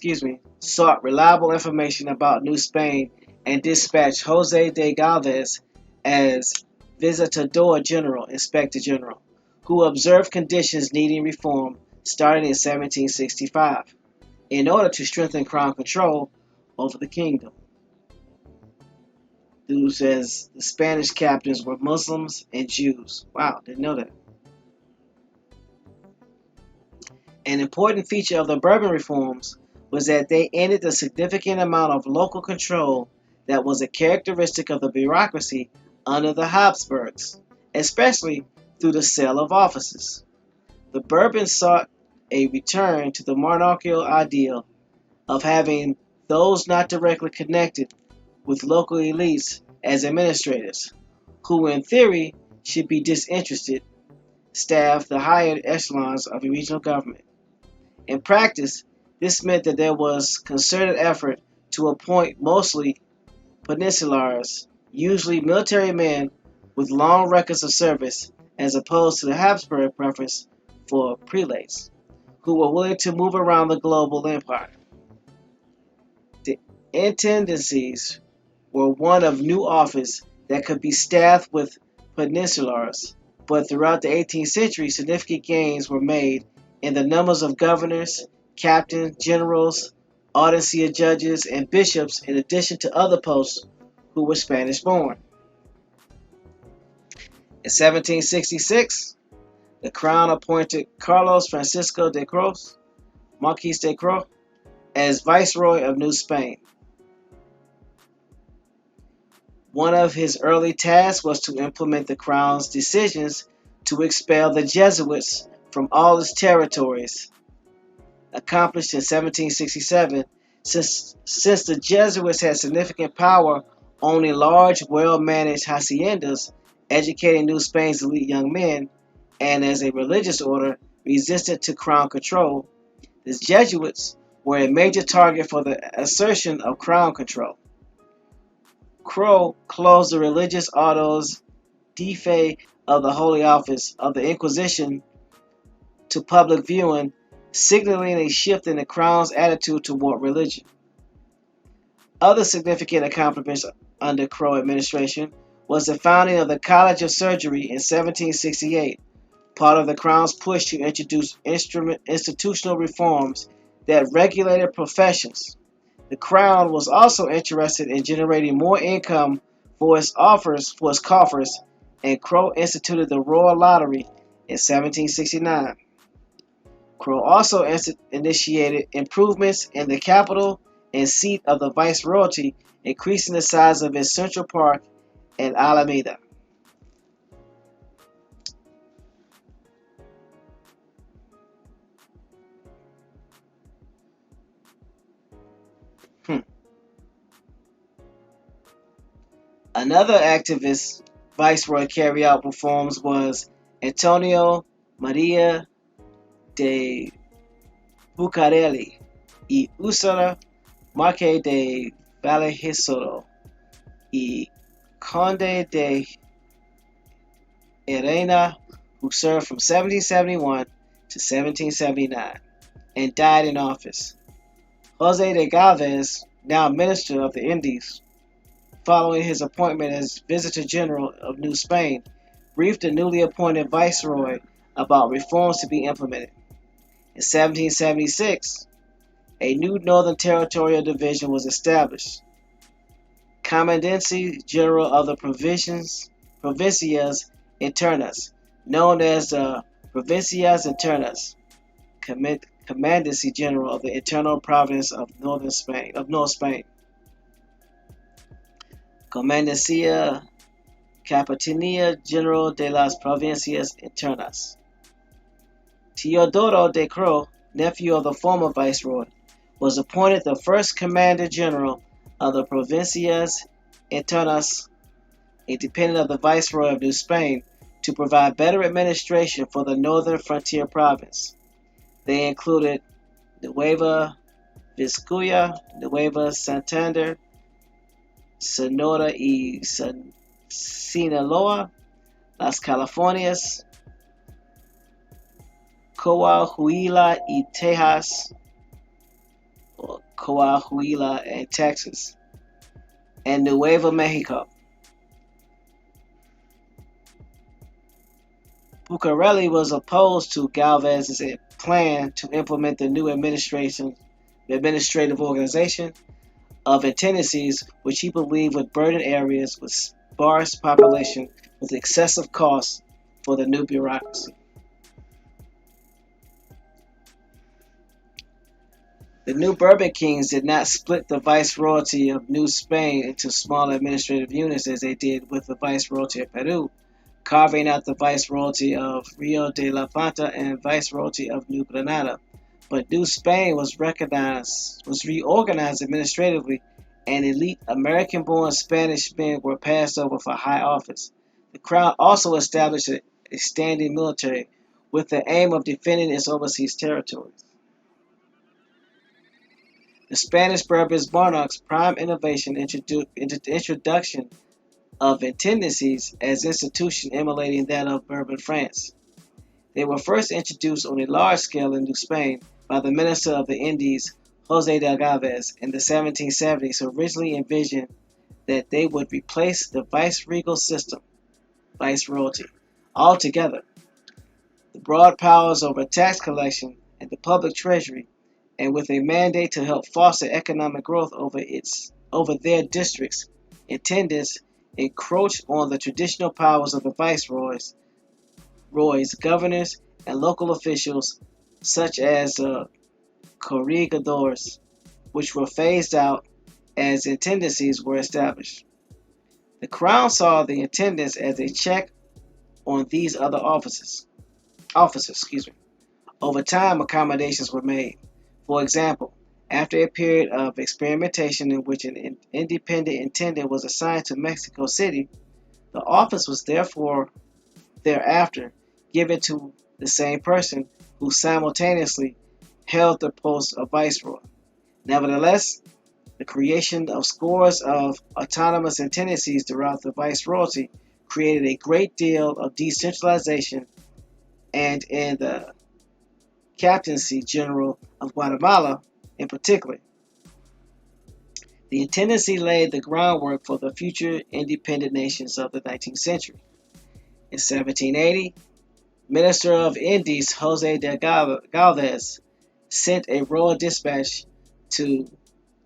sought reliable information about New Spain and dispatched Jose de Galvez as Visitador General, Inspector General, who observed conditions needing reform starting in 1765 in order to strengthen crown control over the kingdom. Dude says the Spanish captains were Muslims and Jews. Wow, didn't know that. An important feature of the Bourbon reforms was that they ended the significant amount of local control that was a characteristic of the bureaucracy under the Habsburgs, especially through the sale of offices. The Bourbons sought a return to the monarchical ideal of having those not directly connected with local elites as administrators, who in theory should be disinterested, staff the higher echelons of a regional government. In practice, this meant that there was concerted effort to appoint mostly peninsulars, usually military men with long records of service, as opposed to the Habsburg preference for prelates, who were willing to move around the global empire. The intendancies were one of new office that could be staffed with peninsulars, but throughout the 18th century, significant gains were made in the numbers of governors, captains, generals, audiencia judges, and bishops, in addition to other posts who were Spanish-born. In 1766, the crown appointed Carlos Francisco de Cruz, Marquis de Cruz, as Viceroy of New Spain. One of his early tasks was to implement the crown's decisions to expel the Jesuits from all its territories, accomplished in 1767, since the Jesuits had significant power owning large, well-managed haciendas, educating New Spain's elite young men, and as a religious order resistant to crown control, the Jesuits were a major target for the assertion of crown control. Crowe closed the religious autos de fe of the Holy Office of the Inquisition to public viewing, signaling a shift in the crown's attitude toward religion. Other significant accomplishments under Crowe administration was the founding of the College of Surgery in 1768, part of the crown's push to introduce institutional reforms that regulated professions. The crown was also interested in generating more income for its coffers and Crow instituted the Royal Lottery in 1769. Crow also initiated improvements in the capital and seat of the Viceroyalty, increasing the size of its Central Park and Alameda. Another activist Viceroy carried out reforms was Antonio Maria de Bucareli y Usura Marque de Vallehisoro y Conde de Arena, who served from 1771 to 1779 and died in office. Jose de Galvez, now Minister of the Indies, following his appointment as Visitor General of New Spain, briefed the newly appointed Viceroy about reforms to be implemented. In 1776, a new Northern Territorial Division was established. Commandancy General of the Provincias Internas, known as the Provincias Internas, Commandancy General of the Internal Province of North Spain. Comandancia Capitanía General de las Provincias Internas. Teodoro de Croo, nephew of the former viceroy, was appointed the first Commander General of the Provincias Internas, independent of the Viceroy of New Spain, to provide better administration for the northern frontier province. They included Nueva Vizcaya, Nueva Santander, Sonora y Sinaloa, Las Californias, Coahuila y Texas, or Coahuila and Texas, and Nuevo Mexico. Bucareli was opposed to Galvez's plan to implement the new administrative organization of intendancies, which he believed would burden areas with sparse population with excessive costs for the new bureaucracy. The new Bourbon kings did not split the Viceroyalty of New Spain into small administrative units as they did with the Viceroyalty of Peru, carving out the Viceroyalty of Rio de la Plata and Viceroyalty of New Granada. But New Spain was reorganized administratively, and elite American-born Spanish men were passed over for high office. The crown also established a standing military with the aim of defending its overseas territories. The Spanish Bourbon monarch's prime innovation the introduction of intendancies as institution emulating that of Bourbon France. They were first introduced on a large scale in New Spain by the Minister of the Indies, Jose de Galvez, in the 1770s, who originally envisioned that they would replace the viceregal system, viceroyalty, altogether. The broad powers over tax collection and the public treasury, and with a mandate to help foster economic growth over their districts, intendants encroached on the traditional powers of the viceroys, governors, and local officials, such as corregidors, which were phased out as intendancies were established. The crown saw the intendants as a check on these other officers. Over time, accommodations were made. For example, after a period of experimentation in which an independent intendant was assigned to Mexico City, the office was thereafter given to the same person who simultaneously held the post of viceroy. Nevertheless, the creation of scores of autonomous intendancies throughout the viceroyalty created a great deal of decentralization, and in the Captaincy General of Guatemala in particular, the intendancy laid the groundwork for the future independent nations of the 19th century. In 1780, Minister of Indies Jose de Galvez sent a royal dispatch to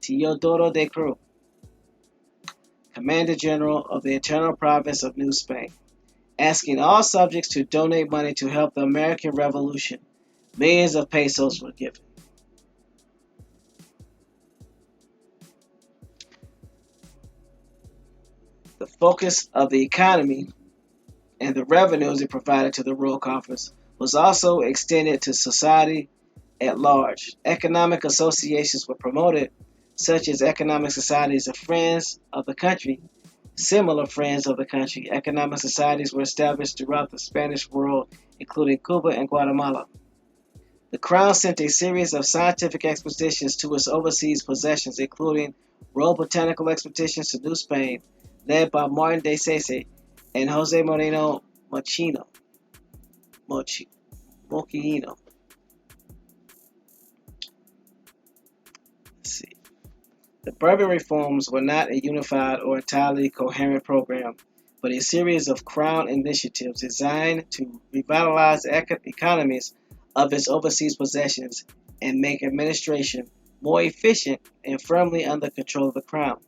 Teodoro de Croo, Commander General of the Internal Province of New Spain, asking all subjects to donate money to help the American Revolution. Millions of pesos were given. The focus of the economy and the revenues it provided to the World Conference was also extended to society at large. Economic associations were promoted, such as economic societies of friends of the country, similar friends of the country. Economic societies were established throughout the Spanish world, including Cuba and Guatemala. The Crown sent a series of scientific expeditions to its overseas possessions, including World Botanical expeditions to New Spain, led by Martin de Sese and Jose Moreno Mochino. Mochino. Let's see. The Bourbon reforms were not a unified or entirely coherent program, but a series of Crown initiatives designed to revitalize economies of its overseas possessions and make administration more efficient and firmly under control of the Crown.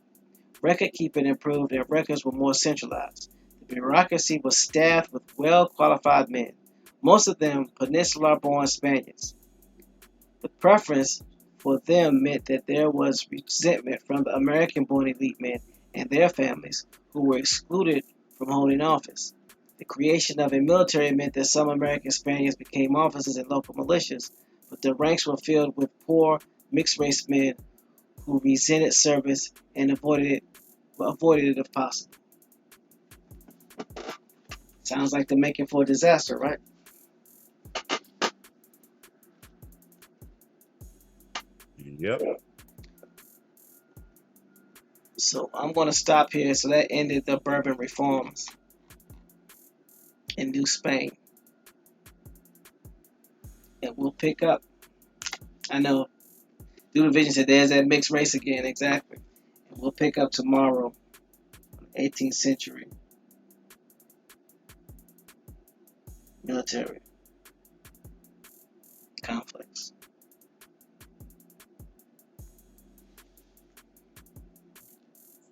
Record keeping improved and records were more centralized. The bureaucracy was staffed with well-qualified men, most of them peninsular-born Spaniards. The preference for them meant that there was resentment from the American-born elite men and their families who were excluded from holding office. The creation of a military meant that some American Spaniards became officers in local militias, but the ranks were filled with poor mixed-race men who resented service and avoided it if possible. Sounds like the making for a disaster, right? Yep. So I'm going to stop here. So that ended the Bourbon reforms in New Spain. And we'll pick up. I know New Division said there's that mixed race again, exactly. And we'll pick up tomorrow, 18th century military conflicts.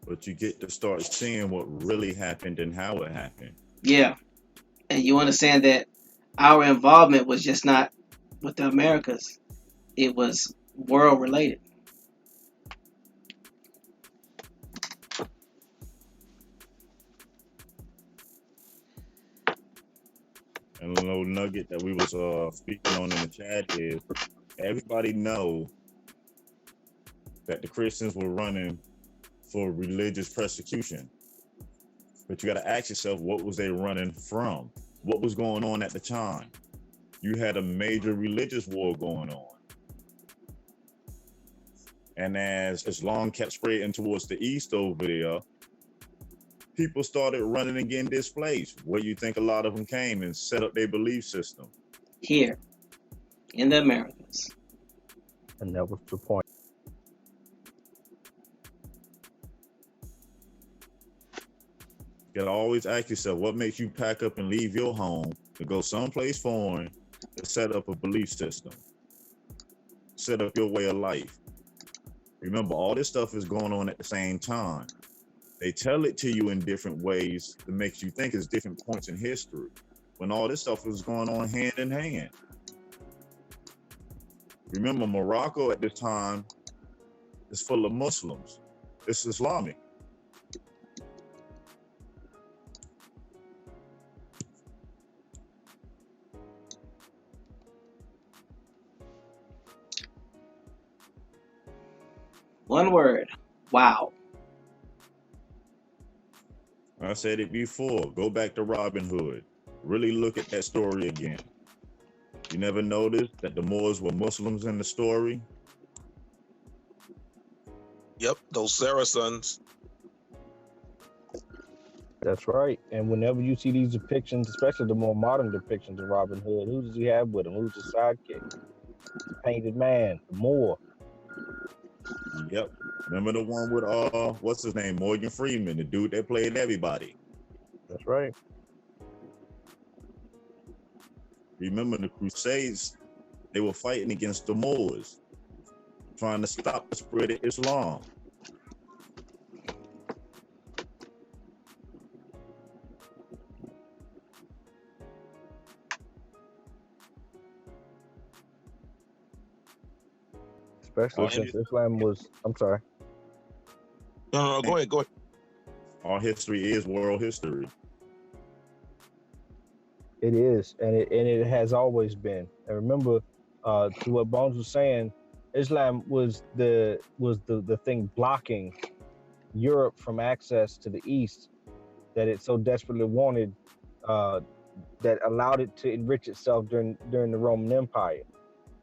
But you get to start seeing what really happened and how it happened. Yeah. And you understand that our involvement was just not with the Americas. It was world related. And a little nugget that we was speaking on in the chat is everybody know that the Christians were running for religious persecution. But you got to ask yourself, what was they running from? What was going on at the time? You had a major religious war going on. And as Islam kept spreading towards the east over there, people started running and getting displaced. Where you think a lot of them came and set up their belief system? Here in the Americas. And that was the point. You gotta always ask yourself, what makes you pack up and leave your home to go someplace foreign to set up a belief system, set up your way of life? Remember, all this stuff is going on at the same time. They tell it to you in different ways to make you think it's different points in history, when all this stuff is going on hand in hand. Remember, Morocco at this time is full of Muslims. It's Islamic. One word. Wow. I said it before. Go back to Robin Hood. Really look at that story again. You never noticed that the Moors were Muslims in the story? Yep, those Saracens. That's right. And whenever you see these depictions, especially the more modern depictions of Robin Hood, who does he have with him? Who's his sidekick? The painted man, the Moor. Yep. Remember the one with what's his name? Morgan Freeman, the dude that played everybody. That's right. Remember the Crusades, they were fighting against the Moors, trying to stop the spread of Islam. especially All, since Islam was. I'm sorry. No, go ahead. all history is world history. It is, and it has always been. And remember, to what Bones was saying, Islam was the thing blocking Europe from access to the East that it so desperately wanted, that allowed it to enrich itself during the Roman Empire.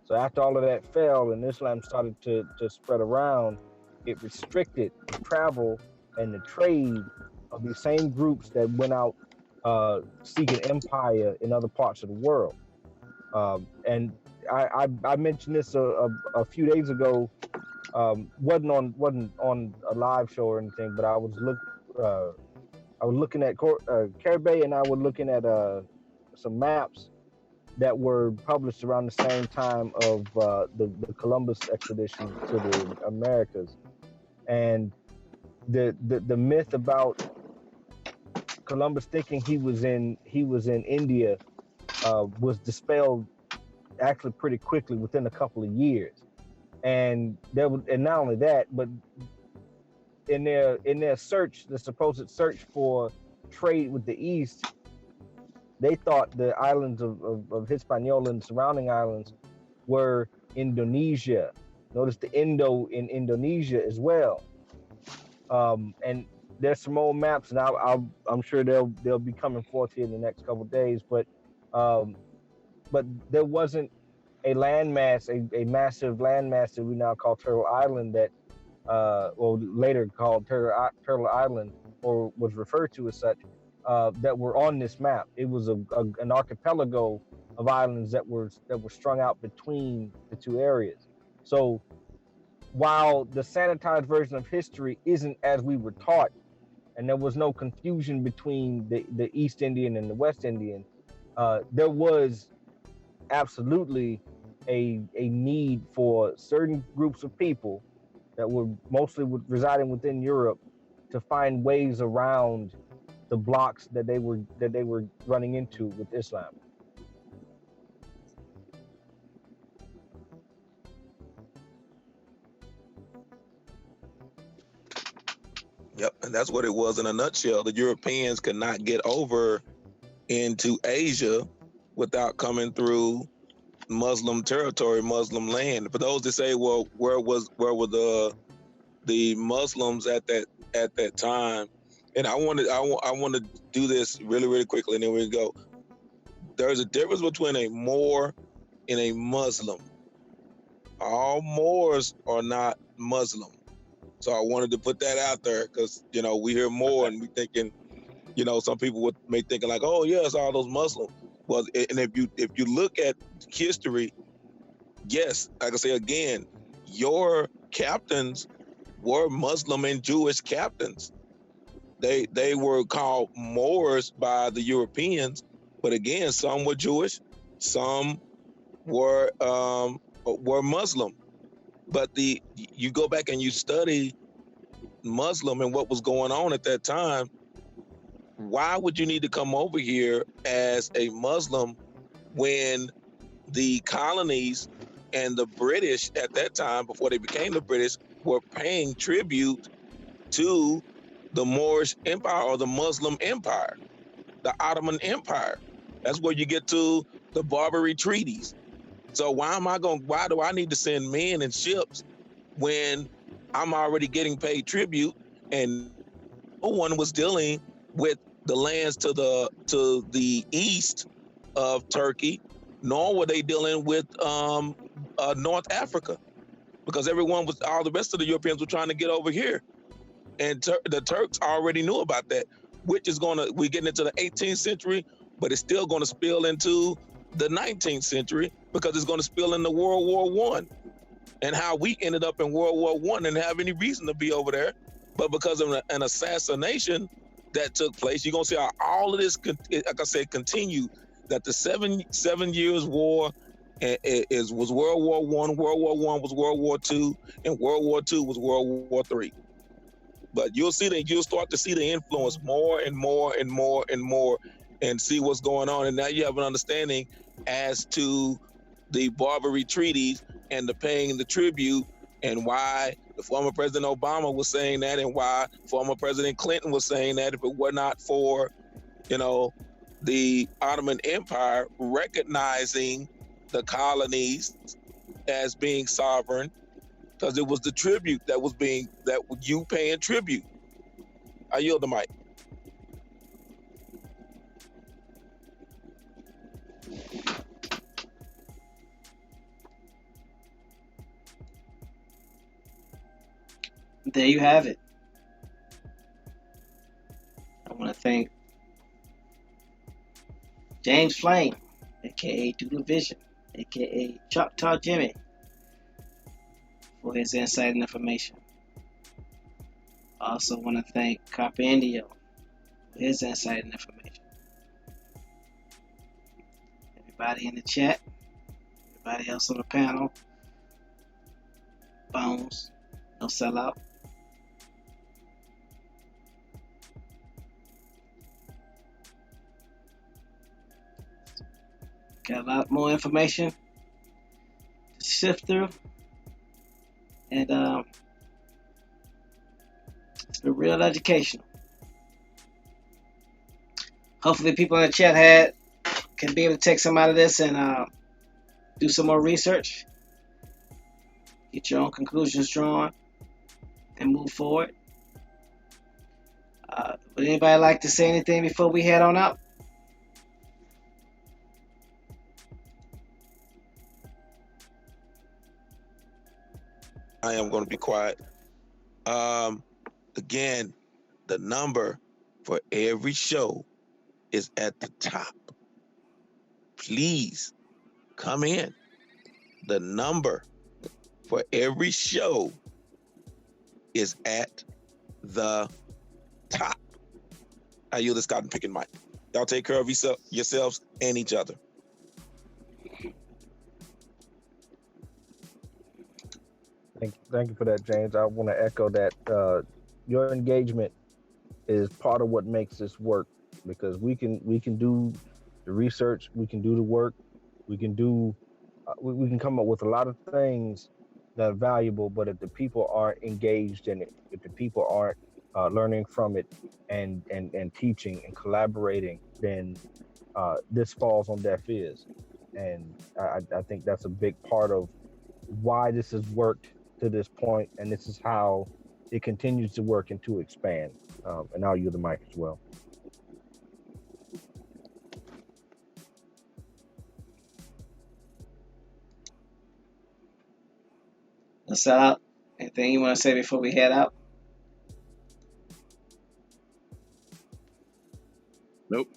So after all of that fell and Islam started to spread around, it restricted the travel and the trade of these same groups that went out seeking empire in other parts of the world. And I mentioned this a few days ago. Wasn't on a live show or anything, but I was looking at Caribbean, and I was looking at some maps that were published around the same time of the Columbus expedition to the Americas, and the myth about Columbus thinking he was in India was dispelled actually pretty quickly within a couple of years, and not only that, but in their search, the supposed search for trade with the East, they thought the islands of Hispaniola and surrounding islands were Indonesia. Notice the Indo in Indonesia as well. And there's some old maps, and I'm sure they'll be coming forth here in the next couple of days. But there wasn't a landmass, a massive landmass that we now call Turtle Island, that or later called Turtle Island, or was referred to as such, that were on this map. It was an archipelago of islands that were strung out between the two areas. So while the sanitized version of history isn't as we were taught, and there was no confusion between the East Indian and the West Indian, there was absolutely a need for certain groups of people that were mostly residing within Europe to find ways around the blocks that they were running into with Islam. Yep, and that's what it was in a nutshell. The Europeans could not get over into Asia without coming through Muslim territory, Muslim land. For those that say, well, where were the Muslims at that time? And I want to do this really, really quickly, and then we go. There's a difference between a Moor and a Muslim. All Moors are not Muslim. So I wanted to put that out there because, we hear Moor and we thinking, some people may thinking like, oh, yeah, it's all those Muslims. Well, and if you look at history, yes, like I say again, your captains were Muslim and Jewish captains. They were called Moors by the Europeans, but again, some were Jewish, some were Muslim. But you go back and you study Muslim and what was going on at that time. Why would you need to come over here as a Muslim when the colonies and the British at that time, before they became the British, were paying tribute to the Moorish Empire or the Muslim Empire, the Ottoman Empire? That's where you get to the Barbary treaties. So why do I need to send men and ships when I'm already getting paid tribute, and no one was dealing with the lands to the east of Turkey, nor were they dealing with North Africa, because all the rest of the Europeans were trying to get over here, and the Turks already knew about that, which is we're getting into the 18th century, but it's still going to spill into the 19th century because it's going to spill into World War I, and how we ended up in World War I and didn't have any reason to be over there, but because of an assassination that took place. You're gonna see how all of this, like I said, continued. That the 7 years war was World War I, World War I was World War II, and World War II was World War III. But you'll start to see the influence more and more and more and more, and see what's going on. And now you have an understanding as to the Barbary treaties and the paying the tribute and why the former President Obama was saying that, and why former President Clinton was saying that, if it were not for, you know, the Ottoman Empire recognizing the colonies as being sovereign, because it was the tribute that was being, that you paying tribute. I yield the mic. There you have it. I want to thank James Flame, aka Doodle Vision, aka Choctaw Jimmy, for his insight and information. I also want to thank Copper Indio for his insight and information. Everybody in the chat, everybody else on the panel, Bones, no sellout. Got a lot more information to sift through, and it's been real educational. Hopefully, people in the chat can be able to take some out of this and do some more research, get your own conclusions drawn, and move forward. Would anybody like to say anything before we head on out? I am going to be quiet. Again, the number for every show is at the top. Please come in. The number for every show is at the top. I yield to Scott and Pick and Mike. Y'all take care of yourselves and each other. Thank you for that, James. I want to echo that your engagement is part of what makes this work, because we can do the research, we can do the work, we can come up with a lot of things that are valuable, but if the people aren't engaged in it, if the people aren't learning from it and teaching and collaborating, then this falls on deaf ears. And I think that's a big part of why this has worked to this point, and this is how it continues to work and to expand. And I'll use the mic as well. Let's set out. Anything you want to say before we head out? Nope.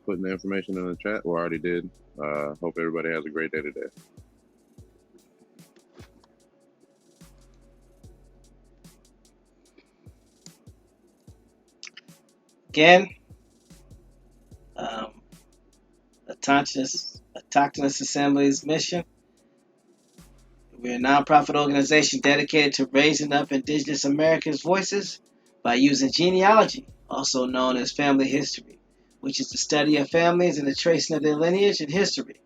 Putting the information in the chat. We already did. Hope everybody has a great day today. Again, Autochthonous Assembly's mission. We're a nonprofit organization dedicated to raising up Indigenous Americans' voices by using genealogy, also known as family history, which is the study of families and the tracing of their lineage and history.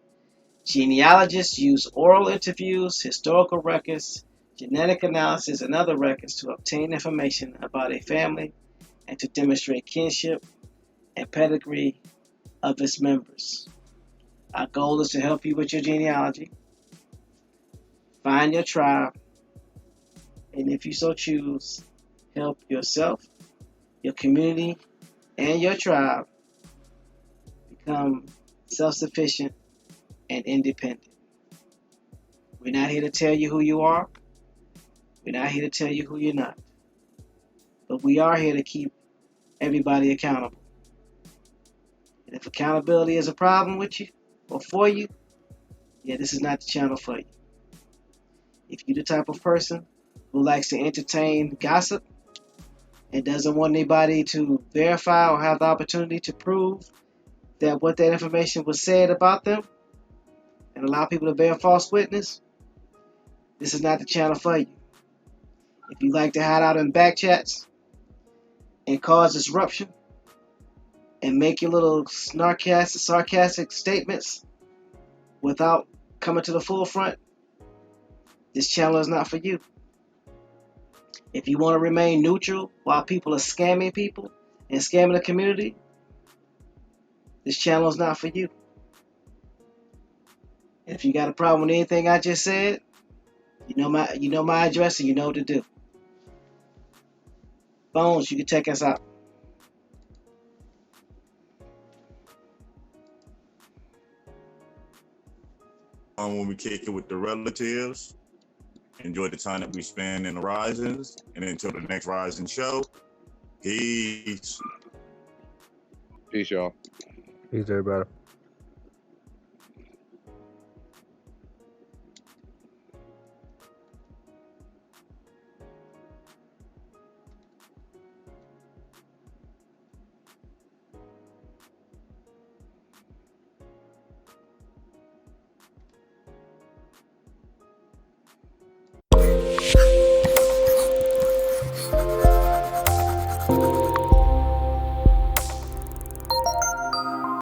Genealogists use oral interviews, historical records, genetic analysis, and other records to obtain information about a family and to demonstrate kinship and pedigree of its members. Our goal is to help you with your genealogy, find your tribe, and if you so choose, help yourself, your community, and your tribe become self-sufficient and independent. We're not here to tell you who you are. We're not here to tell you who you're not. But we are here to keep everybody accountable. And if accountability is a problem with you or for you, yeah, this is not the channel for you. If you're the type of person who likes to entertain gossip and doesn't want anybody to verify or have the opportunity to prove that what that information was said about them and allow people to bear false witness, this is not the channel for you. If you like to hide out in back chats and cause disruption and make your little sarcastic statements without coming to the forefront, this channel is not for you. If you want to remain neutral while people are scamming people and scamming the community, this channel is not for you. And if you got a problem with anything I just said, you know my address and you know what to do. Bones, you can check us out. When we kick it with the relatives, enjoy the time that we spend in the Risings, and until the next Rising show, peace. Peace, y'all. Peace, everybody.